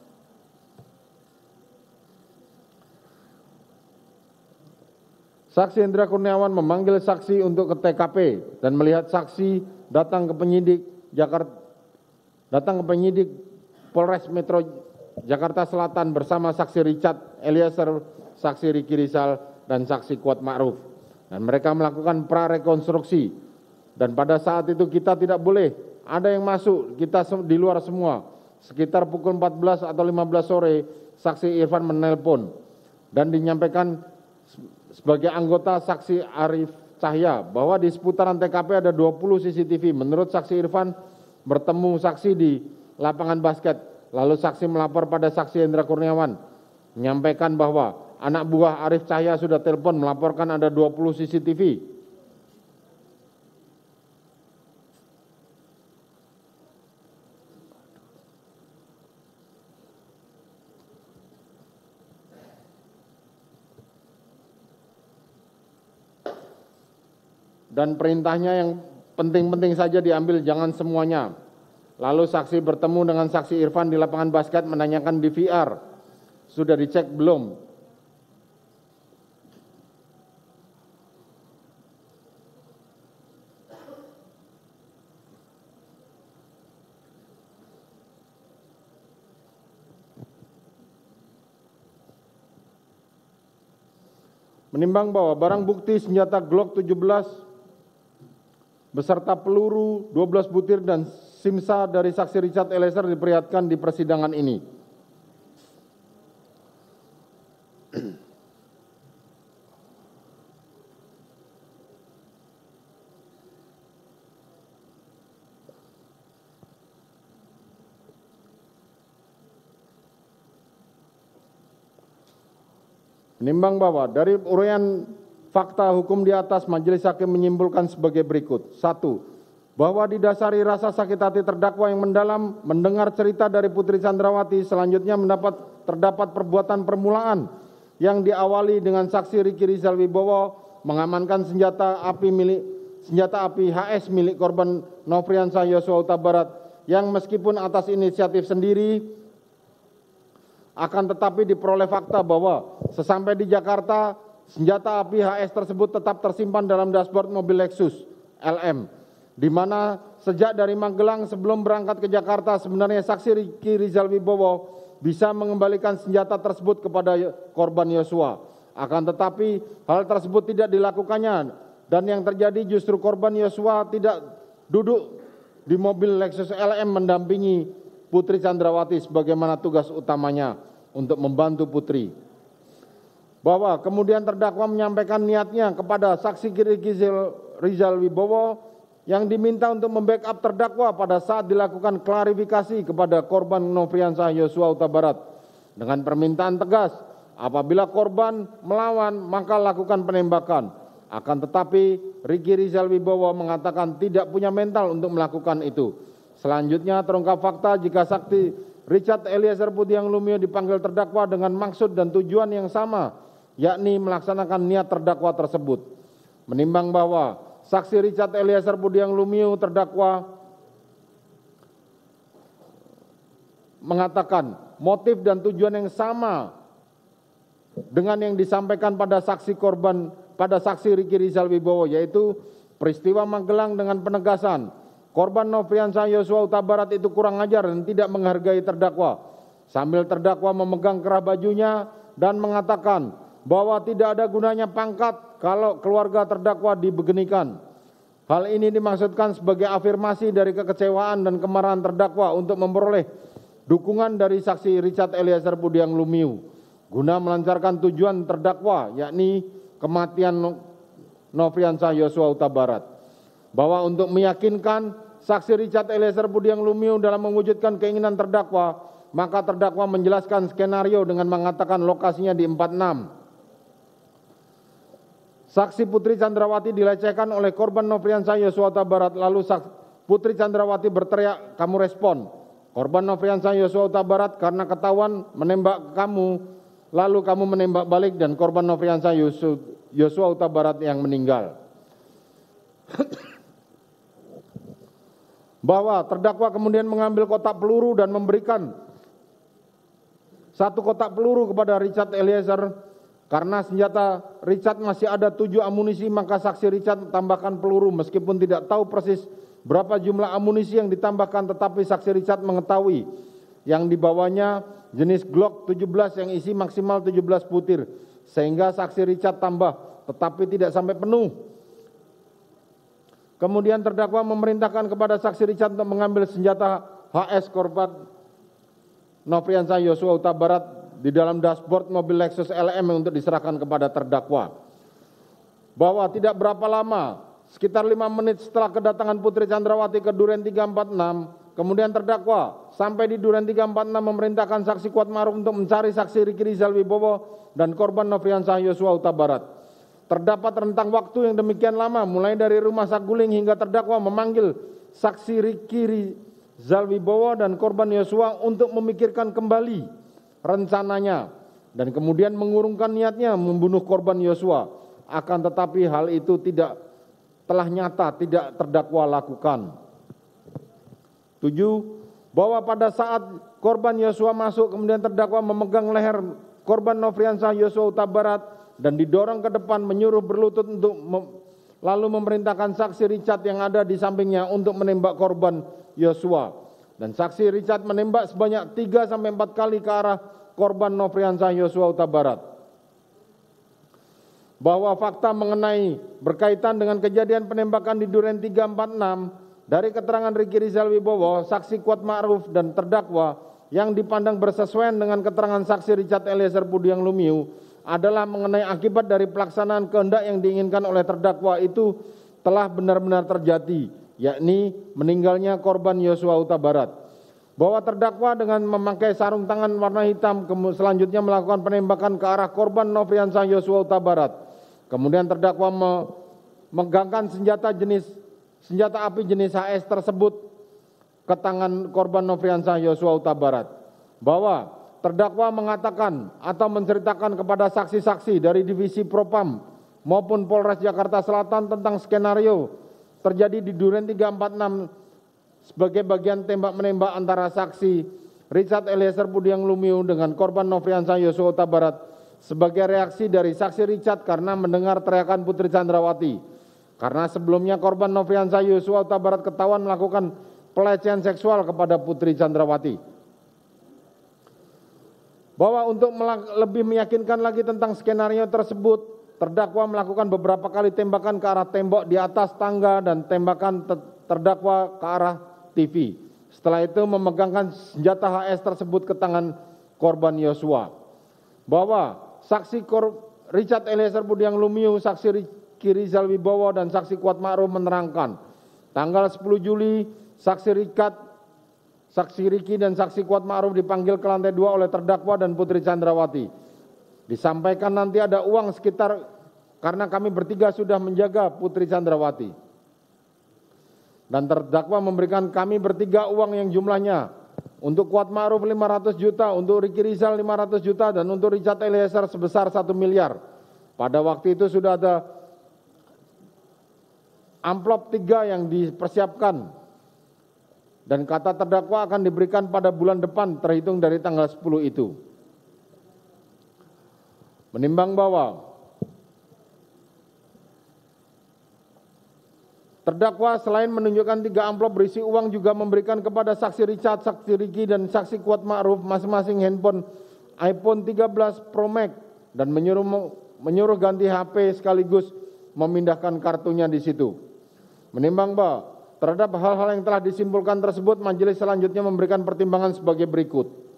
Saksi Hendra Kurniawan memanggil saksi untuk ke TKP dan melihat saksi datang ke penyidik Polres Metro Jakarta Selatan bersama saksi Richard Eliezer, saksi Riki Rizal, dan saksi Kuat Ma'ruf. Dan mereka melakukan prarekonstruksi. Dan pada saat itu kita tidak boleh ada yang masuk, kita di luar semua. Sekitar pukul 14 atau 15 sore, saksi Irfan menelpon dan dinyampaikan sebagai anggota saksi Arif Cahya bahwa di seputaran TKP ada 20 CCTV. Menurut saksi Irfan bertemu saksi di lapangan basket. Lalu saksi melapor pada saksi Hendra Kurniawan menyampaikan bahwa anak buah Arif Cahya sudah telepon melaporkan ada 20 CCTV. Dan perintahnya yang penting-penting saja diambil, jangan semuanya. Lalu saksi bertemu dengan saksi Irfan di lapangan basket menanyakan di VR, sudah dicek belum? Menimbang bahwa barang bukti senjata Glock 17 beserta peluru 12 butir dan simsa dari saksi Richard Eliezer diperlihatkan di persidangan ini. Menimbang bahwa dari uraian fakta hukum di atas, majelis hakim menyimpulkan sebagai berikut. 1. Bahwa didasari rasa sakit hati terdakwa yang mendalam mendengar cerita dari Putri Chandrawati, selanjutnya terdapat perbuatan permulaan yang diawali dengan saksi Riki Rizal Wibowo mengamankan senjata api HS milik korban Nofriansah Yosua Huta Barat yang meskipun atas inisiatif sendiri akan tetapi diperoleh fakta bahwa sesampai di Jakarta, senjata api HS tersebut tetap tersimpan dalam dashboard mobil Lexus LM, di mana sejak dari Magelang sebelum berangkat ke Jakarta, sebenarnya saksi Riki Rizal Wibowo bisa mengembalikan senjata tersebut kepada korban Yosua. Akan tetapi hal tersebut tidak dilakukannya, dan yang terjadi justru korban Yosua tidak duduk di mobil Lexus LM mendampingi Putri Chandrawati sebagaimana tugas utamanya untuk membantu Putri. Bahwa kemudian terdakwa menyampaikan niatnya kepada saksi Riki Rizal Wibowo yang diminta untuk membackup terdakwa pada saat dilakukan klarifikasi kepada korban Nofriansah Yosua Huta Barat dengan permintaan tegas, apabila korban melawan maka lakukan penembakan. Akan tetapi Riki Rizal Wibowo mengatakan tidak punya mental untuk melakukan itu. Selanjutnya terungkap fakta jika saksi Richard Eliezer Budiang Lumiu dipanggil terdakwa dengan maksud dan tujuan yang sama, yakni melaksanakan niat terdakwa tersebut. Menimbang bahwa saksi Richard Eliezer Budiang Lumiu terdakwa mengatakan motif dan tujuan yang sama dengan yang disampaikan pada saksi Riki Rizal Wibowo, yaitu peristiwa Magelang dengan penegasan korban Nofriansah Yosua Huta Barat itu kurang ajar dan tidak menghargai terdakwa, sambil terdakwa memegang kerah bajunya dan mengatakan bahwa tidak ada gunanya pangkat kalau keluarga terdakwa dibegenikan. Hal ini dimaksudkan sebagai afirmasi dari kekecewaan dan kemarahan terdakwa untuk memperoleh dukungan dari saksi Richard Eliezer Budiang Lumiu guna melancarkan tujuan terdakwa, yakni kematian Nofriansah Yosua Huta Barat. Bahwa untuk meyakinkan saksi Richard Eliezer Budiang Lumiu dalam mewujudkan keinginan terdakwa, maka terdakwa menjelaskan skenario dengan mengatakan lokasinya di 46. Saksi Putri Chandrawati dilecehkan oleh korban Nofriansah Yosua Huta Barat, lalu Putri Chandrawati berteriak, "Kamu respon." Korban Nofriansah Yosua Huta Barat karena ketahuan menembak kamu, lalu kamu menembak balik dan korban Nofriansah Yosua Huta Barat yang meninggal. Bahwa terdakwa kemudian mengambil kotak peluru dan memberikan satu kotak peluru kepada Richard Eliezer Karena senjata Richard masih ada 7 amunisi, maka saksi Richard tambahkan peluru meskipun tidak tahu persis berapa jumlah amunisi yang ditambahkan, tetapi saksi Richard mengetahui yang dibawanya jenis Glock 17 yang isi maksimal 17 butir, sehingga saksi Richard tambah tetapi tidak sampai penuh. Kemudian terdakwa memerintahkan kepada saksi Richard untuk mengambil senjata HS korban Nofriansah Yosua Huta Barat di dalam dashboard mobil Lexus LM untuk diserahkan kepada terdakwa. Bahwa tidak berapa lama, sekitar 5 menit setelah kedatangan Putri Chandrawati ke Duren 346, kemudian terdakwa sampai di Duren 346 memerintahkan saksi Kuatma'ruf untuk mencari saksi Riki Rizal Wibowo dan korban Nofriansah Yosua Huta Barat. Terdapat rentang waktu yang demikian lama, mulai dari rumah Saguling hingga terdakwa memanggil saksi Riki Rizal Wibowo dan korban Yosua untuk memikirkan kembali rencananya dan kemudian mengurungkan niatnya membunuh korban Yosua. Akan tetapi hal itu telah nyata tidak terdakwa lakukan. 7. Bahwa pada saat korban Yosua masuk, kemudian terdakwa memegang leher korban Nofriansah Yosua Huta Barat dan didorong ke depan menyuruh berlutut lalu memerintahkan saksi Richard yang ada di sampingnya untuk menembak korban Yosua. Dan saksi Richard menembak sebanyak 3-4 kali ke arah korban Nofriansah Yosua Huta Barat. Bahwa fakta mengenai berkaitan dengan kejadian penembakan di Duren 346 dari keterangan Riki Rizal Wibowo, saksi Kuatma'ruf dan terdakwa yang dipandang bersesuaian dengan keterangan saksi Richard Eliezer Pudiang Lumiu adalah mengenai akibat dari pelaksanaan kehendak yang diinginkan oleh terdakwa itu telah benar-benar terjadi, yakni meninggalnya korban Yosua Huta Barat. Bahwa terdakwa dengan memakai sarung tangan warna hitam selanjutnya melakukan penembakan ke arah korban Nofriansah Yosua Huta Barat. Kemudian terdakwa memegangkan senjata api jenis HS tersebut ke tangan korban Nofriansah Yosua Huta Barat. Bahwa terdakwa mengatakan atau menceritakan kepada saksi-saksi dari Divisi Propam maupun Polres Jakarta Selatan tentang skenario terjadi di Duren 346 sebagai bagian tembak-menembak antara saksi Richard Eliezer Pudiang Lumiu dengan korban Nofriansah Yosua Huta Barat sebagai reaksi dari saksi Richard karena mendengar teriakan Putri Chandrawati. Karena sebelumnya korban Nofriansah Yosua Huta Barat ketahuan melakukan pelecehan seksual kepada Putri Chandrawati. Bahwa untuk lebih meyakinkan lagi tentang skenario tersebut, terdakwa melakukan beberapa kali tembakan ke arah tembok di atas tangga dan tembakan terdakwa ke arah TV. Setelah itu memegangkan senjata HS tersebut ke tangan korban Yosua. Bahwa saksi Richard Eliezer Pudiang Lumiu, saksi Riki Rizal Wibowo dan saksi Kuatma'ruf menerangkan tanggal 10 Juli saksi Riki dan saksi Kuatma'ruf dipanggil ke lantai 2 oleh terdakwa dan Putri Chandrawati. Disampaikan nanti ada uang sekitar karena kami bertiga sudah menjaga Putri Chandrawati. Dan terdakwa memberikan kami bertiga uang yang jumlahnya untuk Kuatma'ruf 500 juta, untuk Riki Rizal 500 juta dan untuk Richard Eliezer sebesar 1 miliar. Pada waktu itu sudah ada amplop 3 yang dipersiapkan. Dan kata terdakwa akan diberikan pada bulan depan terhitung dari tanggal 10 itu. Menimbang bahwa terdakwa selain menunjukkan 3 amplop berisi uang juga memberikan kepada saksi Richard, saksi Riki dan saksi Kuatma'ruf masing-masing handphone iPhone 13 Pro Max dan menyuruh ganti HP sekaligus memindahkan kartunya di situ. Menimbang bahwa terhadap hal-hal yang telah disimpulkan tersebut, majelis selanjutnya memberikan pertimbangan sebagai berikut.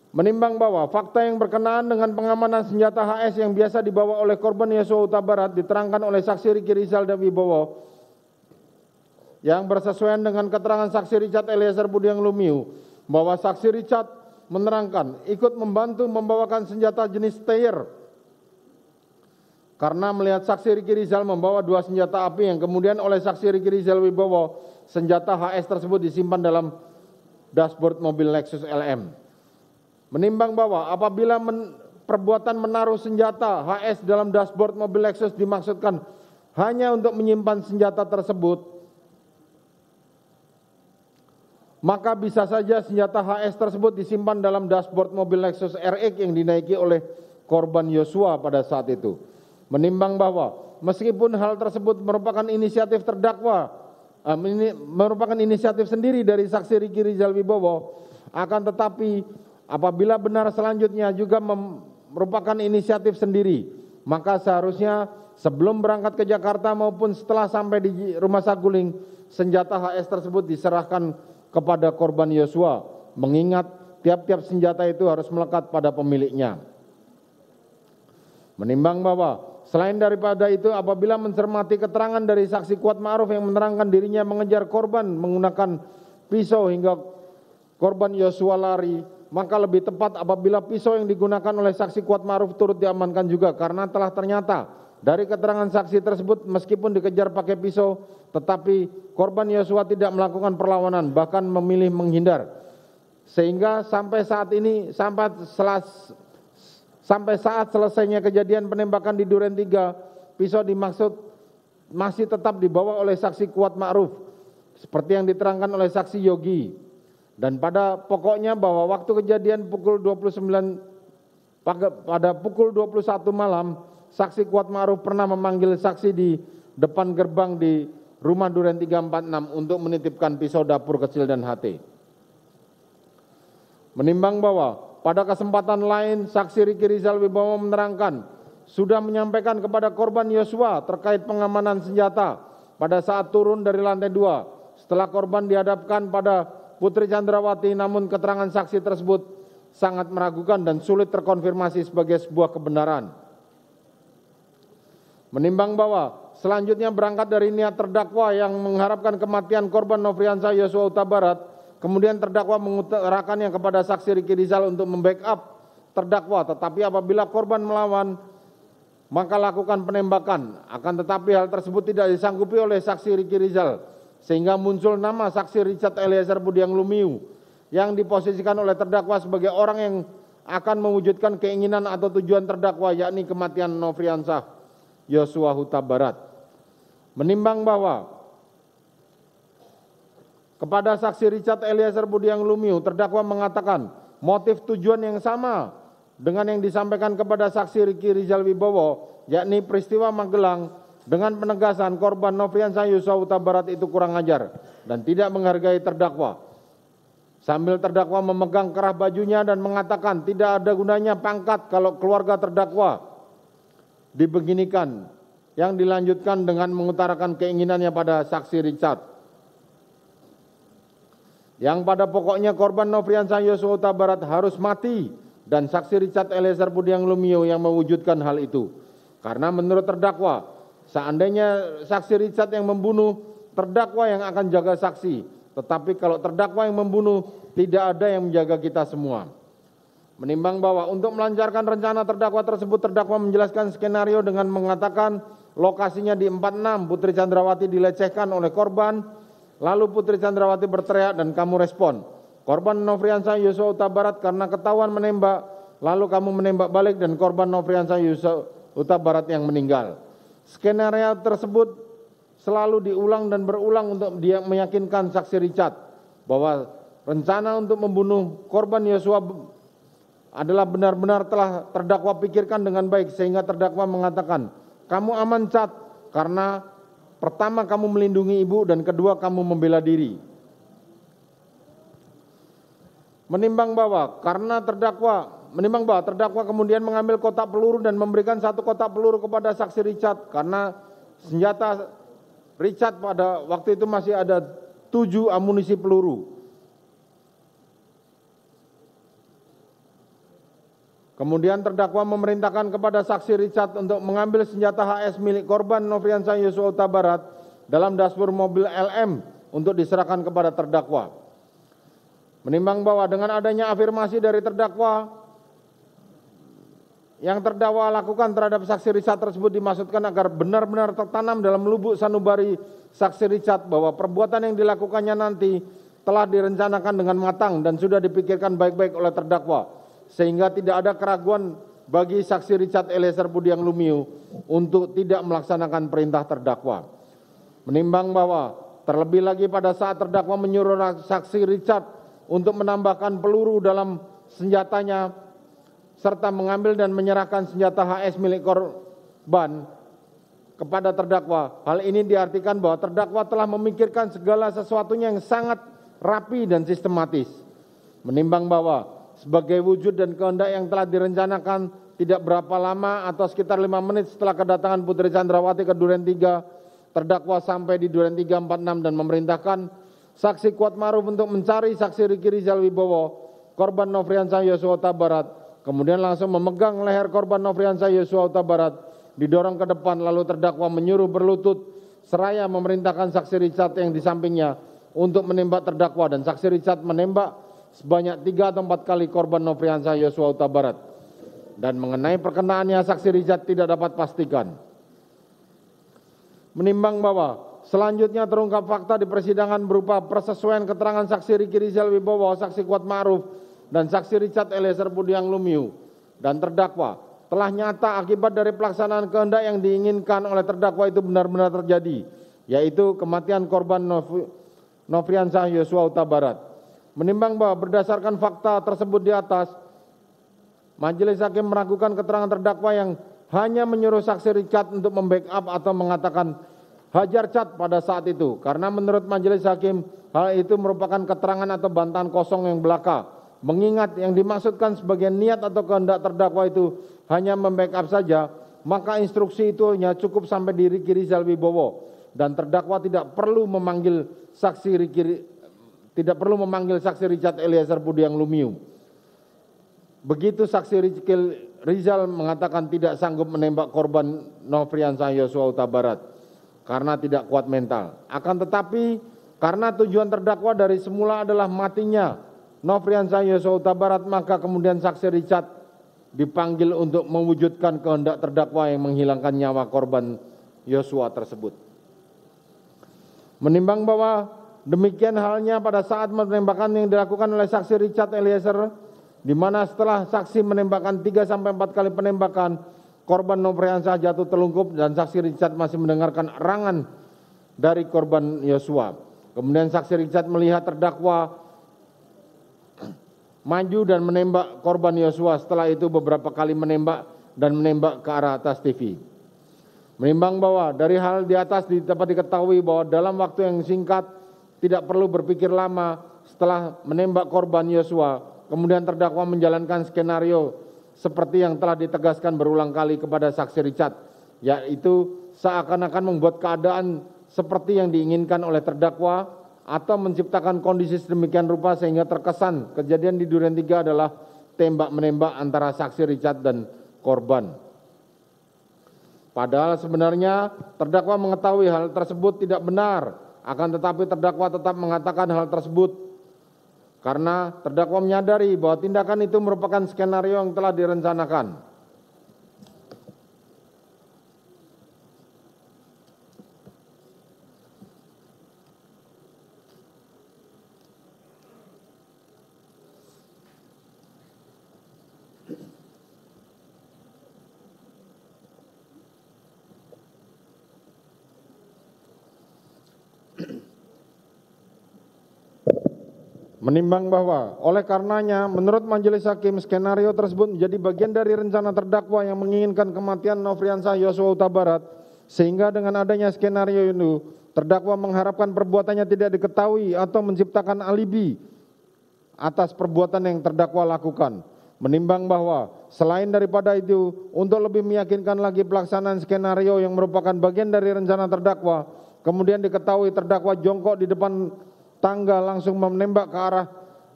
Menimbang bahwa fakta yang berkenaan dengan pengamanan senjata HS yang biasa dibawa oleh korban Yosua Huta Barat diterangkan oleh saksi Riki Rizal dan Wibowo yang bersesuaian dengan keterangan saksi Richard Eliezer Pudiang Lumiu, bahwa saksi Richard menerangkan ikut membantu membawakan senjata jenis Steyr karena melihat saksi Riki Rizal membawa 2 senjata api yang kemudian oleh saksi Riki Rizal Wibowo, senjata HS tersebut disimpan dalam dashboard mobil Lexus LM. Menimbang bahwa apabila perbuatan menaruh senjata HS dalam dashboard mobil Lexus dimaksudkan hanya untuk menyimpan senjata tersebut, maka bisa saja senjata HS tersebut disimpan dalam dashboard mobil Lexus RX yang dinaiki oleh korban Yosua pada saat itu. Menimbang bahwa meskipun hal tersebut merupakan inisiatif terdakwa, merupakan inisiatif sendiri dari saksi Riki Rizal Wibowo, akan tetapi apabila benar selanjutnya juga merupakan inisiatif sendiri, maka seharusnya sebelum berangkat ke Jakarta maupun setelah sampai di rumah saguling, senjata HS tersebut diserahkan kepada korban Yosua, mengingat tiap-tiap senjata itu harus melekat pada pemiliknya. Menimbang bahwa selain daripada itu, apabila mencermati keterangan dari saksi Kuat Ma'ruf yang menerangkan dirinya mengejar korban menggunakan pisau hingga korban Yosua lari, maka lebih tepat apabila pisau yang digunakan oleh saksi Kuat Ma'ruf turut diamankan juga, karena telah ternyata dari keterangan saksi tersebut meskipun dikejar pakai pisau, tetapi korban Yosua tidak melakukan perlawanan, bahkan memilih menghindar. Sehingga sampai saat selesainya kejadian penembakan di Duren 3, pisau dimaksud masih tetap dibawa oleh saksi Kuat Ma'ruf, seperti yang diterangkan oleh saksi Yogi. Dan pada pokoknya bahwa waktu kejadian pada pukul 21 malam, saksi Kuat Ma'ruf pernah memanggil saksi di depan gerbang di rumah Duren 346 untuk menitipkan pisau dapur kecil dan HT. Menimbang bahwa pada kesempatan lain saksi Riki Rizal Wibowo menerangkan sudah menyampaikan kepada korban Yosua terkait pengamanan senjata pada saat turun dari lantai 2 setelah korban dihadapkan pada Putri Chandrawati, namun keterangan saksi tersebut sangat meragukan dan sulit terkonfirmasi sebagai sebuah kebenaran. Menimbang bahwa selanjutnya berangkat dari niat terdakwa yang mengharapkan kematian korban Nofriansah Yosua Huta Barat, kemudian terdakwa mengutarakannya kepada saksi Riki Rizal untuk membackup terdakwa, tetapi apabila korban melawan, maka lakukan penembakan. Akan tetapi hal tersebut tidak disanggupi oleh saksi Riki Rizal, sehingga muncul nama saksi Richard Eliezer Budiang Lumiu yang diposisikan oleh terdakwa sebagai orang yang akan mewujudkan keinginan atau tujuan terdakwa, yakni kematian Nofriansah Yosua Huta Barat. Menimbang bahwa kepada saksi Richard Eliezer Budiang Lumiu, terdakwa mengatakan motif tujuan yang sama dengan yang disampaikan kepada saksi Riki Rizal Wibowo, yakni peristiwa Magelang, dengan penegasan korban Nofriansah Yosua Huta Barat itu kurang ajar dan tidak menghargai terdakwa. Sambil terdakwa memegang kerah bajunya dan mengatakan tidak ada gunanya pangkat kalau keluarga terdakwa dibeginikan, yang dilanjutkan dengan mengutarakan keinginannya pada saksi Richard, yang pada pokoknya korban Nofriansah Yosua Huta Barat harus mati, dan saksi Richard Eliezer Budiang Lumiu yang mewujudkan hal itu. Karena menurut terdakwa, seandainya saksi Richard yang membunuh, terdakwa yang akan jaga saksi, tetapi kalau terdakwa yang membunuh, tidak ada yang menjaga kita semua. Menimbang bahwa untuk melancarkan rencana terdakwa tersebut, terdakwa menjelaskan skenario dengan mengatakan lokasinya di 46, Putri Chandrawati dilecehkan oleh korban, lalu Putri Chandrawati berteriak dan kamu respon. Korban Nofriansah Yosua Huta Barat karena ketahuan menembak, lalu kamu menembak balik dan korban Nofriansah Yosua Huta Barat yang meninggal. Skenario tersebut selalu diulang dan berulang untuk dia meyakinkan saksi Richard bahwa rencana untuk membunuh korban Yosua adalah benar-benar telah terdakwa pikirkan dengan baik, sehingga terdakwa mengatakan, kamu aman Cat, karena pertama kamu melindungi ibu dan kedua kamu membela diri. Menimbang bahwa terdakwa kemudian mengambil kotak peluru dan memberikan satu kotak peluru kepada saksi Richard, karena senjata Richard pada waktu itu masih ada 7 amunisi peluru. Kemudian terdakwa memerintahkan kepada saksi Richard untuk mengambil senjata HS milik korban Nofriansah Yosua Huta Barat dalam dashboard mobil LM untuk diserahkan kepada terdakwa. Menimbang bahwa dengan adanya afirmasi dari terdakwa yang terdakwa lakukan terhadap saksi Richard tersebut dimaksudkan agar benar-benar tertanam dalam lubuk sanubari saksi Richard bahwa perbuatan yang dilakukannya nanti telah direncanakan dengan matang dan sudah dipikirkan baik-baik oleh terdakwa, sehingga tidak ada keraguan bagi saksi Richard Eliezer Budiang Lumiu untuk tidak melaksanakan perintah terdakwa. Menimbang bahwa Terlebih lagi pada saat terdakwa menyuruh saksi Richard untuk menambahkan peluru dalam senjatanya serta mengambil dan menyerahkan senjata HS milik korban kepada terdakwa. Hal ini diartikan bahwa terdakwa telah memikirkan segala sesuatunya yang sangat rapi dan sistematis. Menimbang bahwa sebagai wujud dan kehendak yang telah direncanakan tidak berapa lama atau sekitar 5 menit setelah kedatangan Putri Chandrawati ke Duren 3, terdakwa sampai di Duren 346 dan memerintahkan saksi Kuatmaruf untuk mencari saksi Riki Rizal Wibowo, korban Nofriansah Yosua Huta Barat, kemudian langsung memegang leher korban Nofriansah Yosua Huta Barat, didorong ke depan, lalu terdakwa menyuruh berlutut seraya memerintahkan saksi Richard yang di sampingnya untuk menembak terdakwa, dan saksi Richard menembak sebanyak 3 atau 4 kali korban Nofriansah Yosua Huta Barat. Dan mengenai perkenaannya saksi Richard tidak dapat pastikan. Menimbang bahwa selanjutnya terungkap fakta di persidangan berupa persesuaian keterangan saksi Riki Rizal Wibowo, saksi Kuatmaruf, dan saksi Richard Eliezer Budiang Lumiu dan terdakwa telah nyata akibat dari pelaksanaan kehendak yang diinginkan oleh terdakwa itu benar-benar terjadi, yaitu kematian korban Nofriansah Yosua Huta Barat. Menimbang bahwa berdasarkan fakta tersebut di atas, majelis hakim meragukan keterangan terdakwa yang hanya menyuruh saksi Richard untuk membackup atau mengatakan hajar cat pada saat itu, karena menurut majelis hakim hal itu merupakan keterangan atau bantahan kosong yang belaka, mengingat yang dimaksudkan sebagai niat atau kehendak terdakwa itu hanya membackup saja, maka instruksi itu hanya cukup sampai di Riki Rizal Wibowo dan terdakwa tidak perlu memanggil saksi Richard Eliezer Budiang Lumiu. Begitu saksi Riki Rizal mengatakan tidak sanggup menembak korban Nofriansah Yosua Huta Barat karena tidak kuat mental. Akan tetapi karena tujuan terdakwa dari semula adalah matinya Nofriansah Yosua Huta Barat, maka kemudian saksi Richard dipanggil untuk mewujudkan kehendak terdakwa yang menghilangkan nyawa korban Yosua tersebut. Menimbang bahwa demikian halnya pada saat penembakan yang dilakukan oleh saksi Richard Eliezer, di mana setelah saksi menembakkan 3-4 kali penembakan, korban Nofriansah jatuh telungkup dan saksi Richard masih mendengarkan erangan dari korban Yosua. Kemudian saksi Richard melihat terdakwa maju dan menembak korban Yosua, setelah itu beberapa kali menembak dan menembak ke arah atas TV. Menimbang bahwa dari hal di atas dapat diketahui bahwa dalam waktu yang singkat, tidak perlu berpikir lama setelah menembak korban Yosua, kemudian terdakwa menjalankan skenario seperti yang telah ditegaskan berulang kali kepada saksi Richard, yaitu seakan-akan membuat keadaan seperti yang diinginkan oleh terdakwa atau menciptakan kondisi sedemikian rupa sehingga terkesan kejadian di Duren 3 adalah tembak-menembak antara saksi Richard dan korban. Padahal sebenarnya terdakwa mengetahui hal tersebut tidak benar, akan tetapi terdakwa tetap mengatakan hal tersebut karena terdakwa menyadari bahwa tindakan itu merupakan skenario yang telah direncanakan. Menimbang bahwa oleh karenanya menurut majelis hakim skenario tersebut menjadi bagian dari rencana terdakwa yang menginginkan kematian Nofriansah Yosua Huta Barat, sehingga dengan adanya skenario itu terdakwa mengharapkan perbuatannya tidak diketahui atau menciptakan alibi atas perbuatan yang terdakwa lakukan. Menimbang bahwa selain daripada itu untuk lebih meyakinkan lagi pelaksanaan skenario yang merupakan bagian dari rencana terdakwa, kemudian diketahui terdakwa jongkok di depan tangga langsung menembak ke arah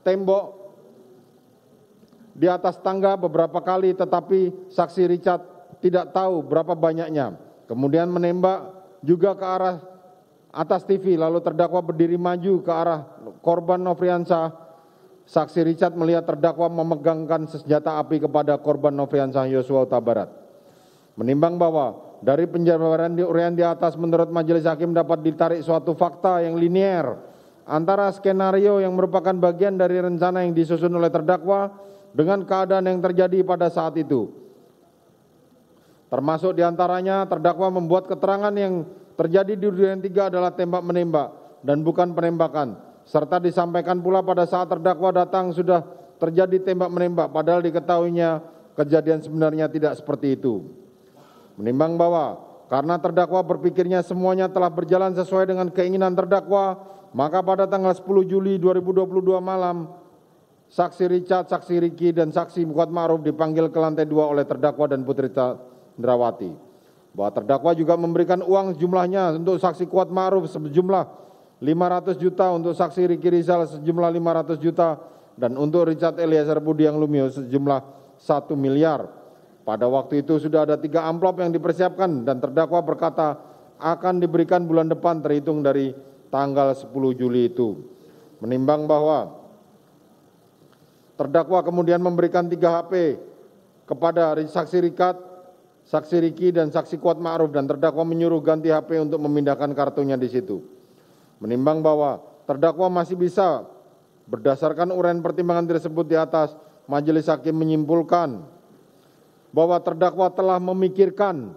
tembok di atas tangga beberapa kali, tetapi saksi Richard tidak tahu berapa banyaknya. Kemudian menembak juga ke arah atas TV, lalu terdakwa berdiri maju ke arah korban Nofriansah. Saksi Richard melihat terdakwa memegangkan senjata api kepada korban Nofriansah Yosua Huta Barat. Menimbang bahwa dari penjabaran uraian di atas menurut majelis hakim dapat ditarik suatu fakta yang linier antara skenario yang merupakan bagian dari rencana yang disusun oleh terdakwa dengan keadaan yang terjadi pada saat itu. Termasuk diantaranya terdakwa membuat keterangan yang terjadi di Duren 3 adalah tembak-menembak. dan bukan penembakan, serta disampaikan pula pada saat terdakwa datang sudah terjadi tembak-menembak, padahal diketahuinya kejadian sebenarnya tidak seperti itu. Menimbang bahwa karena terdakwa berpikirnya semuanya telah berjalan sesuai dengan keinginan terdakwa, maka pada tanggal 10 Juli 2022 malam, saksi Richard, saksi Ricky, dan saksi Kuat Ma'ruf dipanggil ke lantai 2 oleh terdakwa dan Putri Chandrawati. Bahwa terdakwa juga memberikan uang sejumlahnya untuk saksi Kuat Ma'ruf sejumlah 500 juta, untuk saksi Ricky Rizal sejumlah 500 juta, dan untuk Richard Eliezer Budiang Lumiu sejumlah 1 miliar. Pada waktu itu sudah ada 3 amplop yang dipersiapkan dan terdakwa berkata akan diberikan bulan depan terhitung dari tanggal 10 Juli itu. Menimbang bahwa terdakwa kemudian memberikan 3 HP kepada saksi Richard, saksi Ricky, dan saksi Kuat Ma'ruf, dan terdakwa menyuruh ganti HP untuk memindahkan kartunya di situ. Menimbang bahwa terdakwa masih bisa berdasarkan uraian pertimbangan tersebut di atas, majelis hakim menyimpulkan bahwa terdakwa telah memikirkan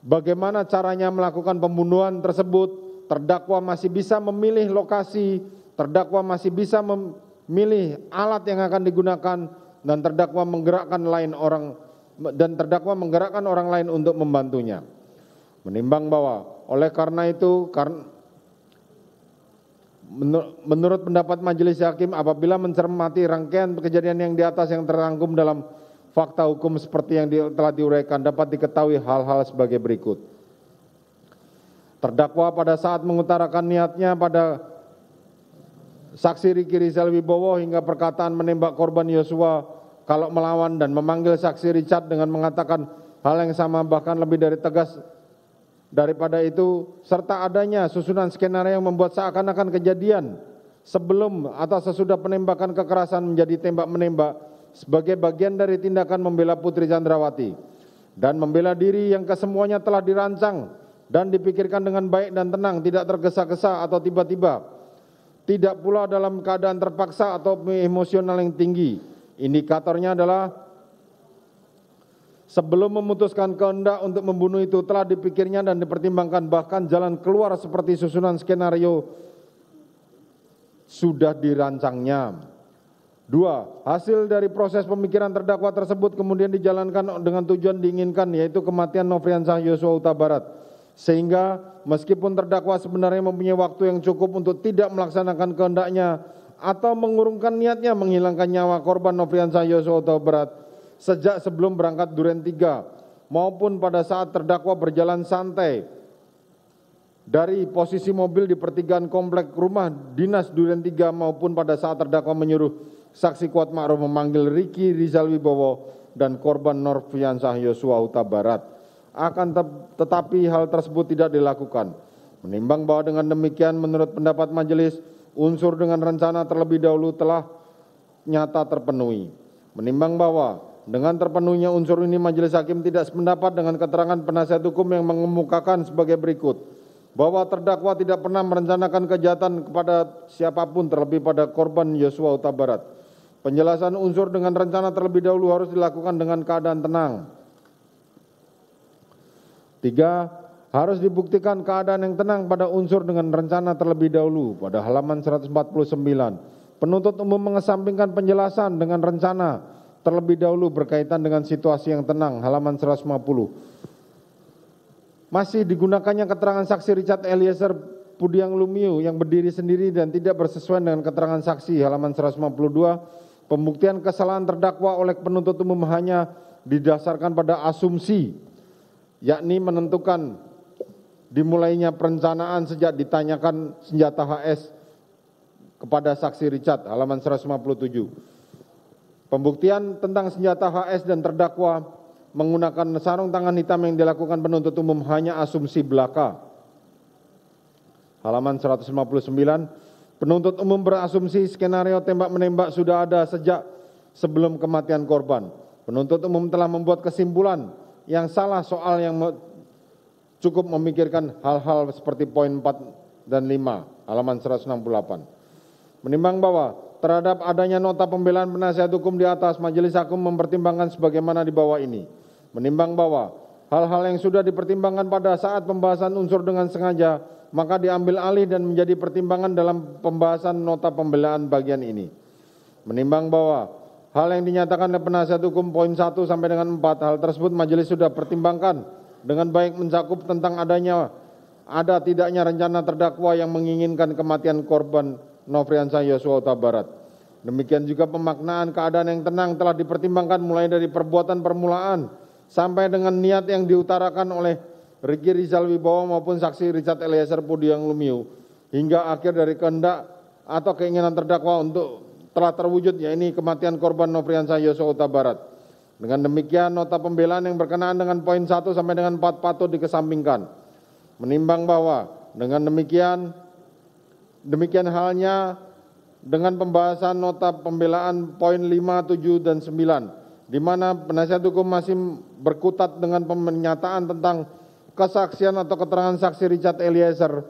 bagaimana caranya melakukan pembunuhan tersebut. Terdakwa masih bisa memilih lokasi, terdakwa masih bisa memilih alat yang akan digunakan, dan terdakwa menggerakkan orang lain untuk membantunya. Menimbang bahwa oleh karena itu, menurut pendapat majelis hakim, apabila mencermati rangkaian kejadian yang di atas yang terangkum dalam fakta hukum seperti yang telah diuraikan, dapat diketahui hal-hal sebagai berikut. Terdakwa pada saat mengutarakan niatnya pada saksi Ricky Rizal Wibowo hingga perkataan menembak korban Yosua kalau melawan, dan memanggil saksi Richard dengan mengatakan hal yang sama bahkan lebih dari tegas daripada itu, serta adanya susunan skenario yang membuat seakan-akan kejadian sebelum atau sesudah penembakan kekerasan menjadi tembak-menembak sebagai bagian dari tindakan membela Putri Chandrawati dan membela diri yang kesemuanya telah dirancang dan dipikirkan dengan baik dan tenang, tidak tergesa-gesa atau tiba-tiba, tidak pula dalam keadaan terpaksa atau emosional yang tinggi. Indikatornya adalah sebelum memutuskan kehendak untuk membunuh itu telah dipikirnya dan dipertimbangkan, bahkan jalan keluar seperti susunan skenario sudah dirancangnya. 2. Hasil dari proses pemikiran terdakwa tersebut kemudian dijalankan dengan tujuan diinginkan, yaitu kematian Nofriansah Yosua Huta Barat. Sehingga meskipun terdakwa sebenarnya mempunyai waktu yang cukup untuk tidak melaksanakan kehendaknya atau mengurungkan niatnya menghilangkan nyawa korban Nofriansah Yosua Huta Barat sejak sebelum berangkat Duren 3 maupun pada saat terdakwa berjalan santai dari posisi mobil di pertigaan komplek rumah dinas Duren 3 maupun pada saat terdakwa menyuruh saksi Kuat Ma'ruf memanggil Ricky Rizal Wibowo dan korban Nofriansah Yosua Huta Barat. Akan tetapi hal tersebut tidak dilakukan. Menimbang bahwa dengan demikian menurut pendapat majelis, unsur dengan rencana terlebih dahulu telah nyata terpenuhi. Menimbang bahwa dengan terpenuhinya unsur ini, majelis hakim tidak sependapat dengan keterangan penasihat hukum yang mengemukakan sebagai berikut, bahwa terdakwa tidak pernah merencanakan kejahatan kepada siapapun, terlebih pada korban Yosua Huta Barat. Penjelasan unsur dengan rencana terlebih dahulu harus dilakukan dengan keadaan tenang. 3. Harus dibuktikan keadaan yang tenang pada unsur dengan rencana terlebih dahulu. Pada halaman 149, penuntut umum mengesampingkan penjelasan dengan rencana terlebih dahulu berkaitan dengan situasi yang tenang. Halaman 150. Masih digunakannya keterangan saksi Richard Eliezer Budiang Lumiu yang berdiri sendiri dan tidak bersesuaian dengan keterangan saksi. Halaman 152. Pembuktian kesalahan terdakwa oleh penuntut umum hanya didasarkan pada asumsi, yakni menentukan dimulainya perencanaan sejak ditanyakan senjata HS kepada saksi Richard. Halaman 157. Pembuktian tentang senjata HS dan terdakwa menggunakan sarung tangan hitam yang dilakukan penuntut umum hanya asumsi belaka. Halaman 159. Penuntut umum berasumsi skenario tembak-menembak sudah ada sejak sebelum kematian korban. Penuntut umum telah membuat kesimpulan yang salah soal yang cukup memikirkan hal-hal seperti poin 4 dan 5, halaman 168. Menimbang bahwa terhadap adanya nota pembelaan penasihat hukum di atas, majelis hakim mempertimbangkan sebagaimana di bawah ini. Menimbang bahwa hal-hal yang sudah dipertimbangkan pada saat pembahasan unsur dengan sengaja maka diambil alih dan menjadi pertimbangan dalam pembahasan nota pembelaan bagian ini. Menimbang bahwa hal yang dinyatakan oleh penasihat hukum poin 1 sampai dengan 4, hal tersebut majelis sudah pertimbangkan dengan baik mencakup tentang ada tidaknya rencana terdakwa yang menginginkan kematian korban Nofriansah Yosua Huta Barat. Demikian juga pemaknaan keadaan yang tenang telah dipertimbangkan mulai dari perbuatan permulaan sampai dengan niat yang diutarakan oleh Riki Rizal Wibowo maupun saksi Richard Eliezer Pudiang Lumiu hingga akhir dari kehendak atau keinginan terdakwa untuk telah terwujud, yaitu kematian korban Nofriansah Yosua Huta Barat. Dengan demikian nota pembelaan yang berkenaan dengan poin 1 sampai dengan 4 patut dikesampingkan. Menimbang bahwa dengan demikian halnya dengan pembahasan nota pembelaan poin 5, 7, dan 9, di mana penasihat hukum masih berkutat dengan pernyataan tentang kesaksian atau keterangan saksi Richard Eliezer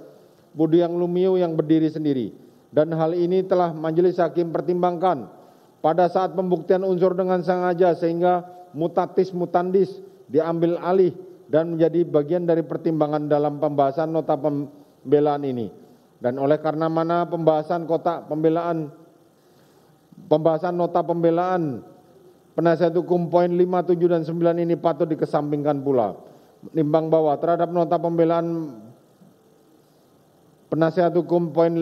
Pudiang Lumiu yang berdiri sendiri. Dan hal ini telah majelis hakim pertimbangkan pada saat pembuktian unsur dengan sengaja sehingga mutatis mutandis diambil alih dan menjadi bagian dari pertimbangan dalam pembahasan nota pembelaan ini. Dan oleh karena mana pembahasan nota pembelaan penasihat hukum poin 5, 7, dan 9 ini patut dikesampingkan pula. Menimbang bahwa terhadap nota pembelaan penasihat hukum poin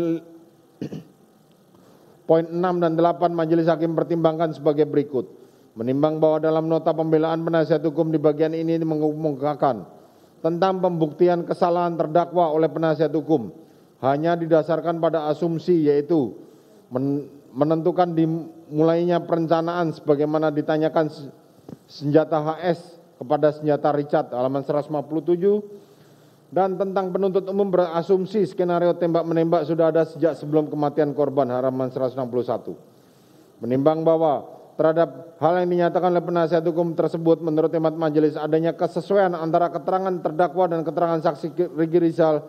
6 dan 8 majelis hakim pertimbangkan sebagai berikut. Menimbang bahwa dalam nota pembelaan penasihat hukum di bagian ini mengemukakan tentang pembuktian kesalahan terdakwa oleh penasihat hukum hanya didasarkan pada asumsi, yaitu menentukan dimulainya perencanaan sebagaimana ditanyakan senjata HS kepada senjata Richard halaman 157, dan tentang penuntut umum berasumsi skenario tembak-menembak sudah ada sejak sebelum kematian korban halaman 161. Menimbang bahwa terhadap hal yang dinyatakan oleh penasihat hukum tersebut menurut hemat majelis adanya kesesuaian antara keterangan terdakwa dan keterangan saksi Riki Rizal,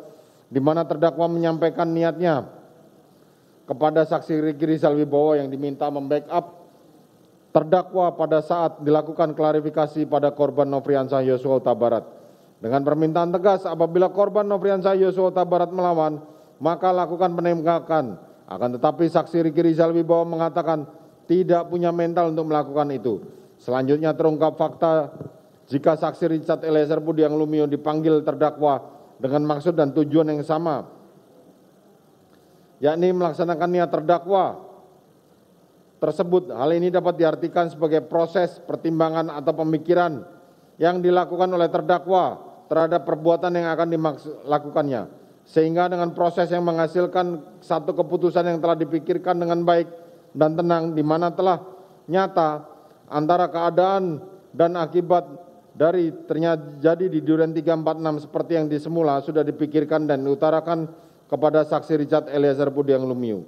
di mana terdakwa menyampaikan niatnya kepada saksi Riki Rizal Wibowo yang diminta membackup terdakwa pada saat dilakukan klarifikasi pada korban Nofriansah Yosua Huta Barat. Dengan permintaan tegas, apabila korban Nofriansah Yosua Huta Barat melawan, maka lakukan penembakan. Akan tetapi saksi Riki Rizal Wibowo mengatakan tidak punya mental untuk melakukan itu. Selanjutnya terungkap fakta jika saksi Richard Eliezer Pudiang Lumiu dipanggil terdakwa dengan maksud dan tujuan yang sama, yakni melaksanakan niat terdakwa tersebut. Hal ini dapat diartikan sebagai proses pertimbangan atau pemikiran yang dilakukan oleh terdakwa terhadap perbuatan yang akan dilakukannya, sehingga dengan proses yang menghasilkan satu keputusan yang telah dipikirkan dengan baik dan tenang, di mana telah nyata antara keadaan dan akibat dari terjadi di Duren 346 seperti yang disemula sudah dipikirkan dan diutarakan kepada saksi Richard Eliezer Pudiang Lumiu.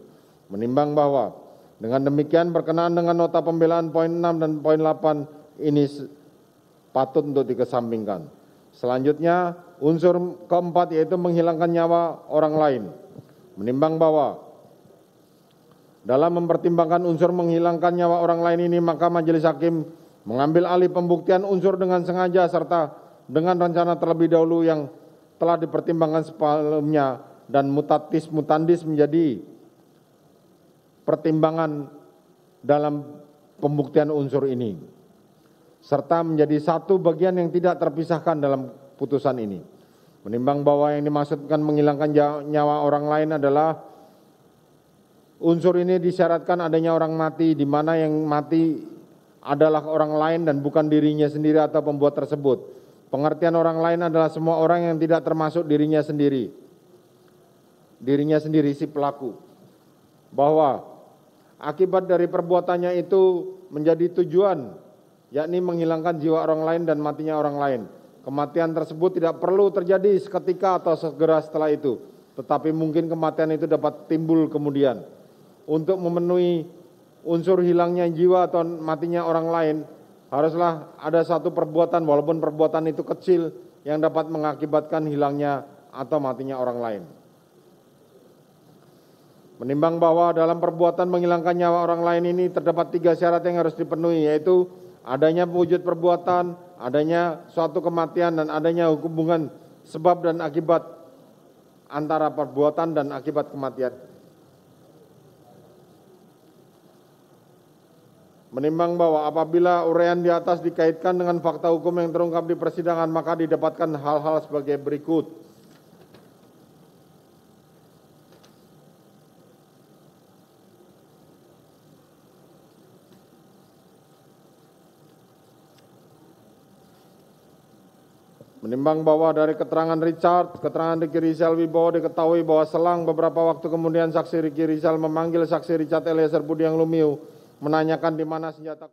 Menimbang bahwa dengan demikian berkenaan dengan nota pembelaan poin 6 dan poin 8 ini patut untuk dikesampingkan. Selanjutnya unsur keempat, yaitu menghilangkan nyawa orang lain. Menimbang bahwa dalam mempertimbangkan unsur menghilangkan nyawa orang lain ini, maka majelis hakim mengambil alih pembuktian unsur dengan sengaja serta dengan rencana terlebih dahulu yang telah dipertimbangkan sebelumnya dan mutatis mutandis menjadi pertimbangan dalam pembuktian unsur ini, serta menjadi satu bagian yang tidak terpisahkan dalam putusan ini. Menimbang bahwa yang dimaksudkan menghilangkan nyawa orang lain adalah unsur ini disyaratkan adanya orang mati, di mana yang mati adalah orang lain dan bukan dirinya sendiri atau pembuat tersebut. Pengertian orang lain adalah semua orang yang tidak termasuk dirinya sendiri si pelaku. Bahwa akibat dari perbuatannya itu menjadi tujuan, yakni menghilangkan jiwa orang lain dan matinya orang lain. Kematian tersebut tidak perlu terjadi seketika atau segera setelah itu, tetapi mungkin kematian itu dapat timbul kemudian. Untuk memenuhi unsur hilangnya jiwa atau matinya orang lain, haruslah ada satu perbuatan, walaupun perbuatan itu kecil, yang dapat mengakibatkan hilangnya atau matinya orang lain. Menimbang bahwa dalam perbuatan menghilangkan nyawa orang lain ini terdapat 3 syarat yang harus dipenuhi, yaitu adanya wujud perbuatan, adanya suatu kematian, dan adanya hubungan sebab dan akibat antara perbuatan dan akibat kematian. Menimbang bahwa apabila uraian di atas dikaitkan dengan fakta hukum yang terungkap di persidangan, maka didapatkan hal-hal sebagai berikut. Menimbang bahwa dari keterangan Richard, keterangan Ricky Rizal Wibowo diketahui bahwa selang beberapa waktu kemudian saksi Ricky Rizal memanggil saksi Richard Eliezer Budiang Lumiu menanyakan di mana senjata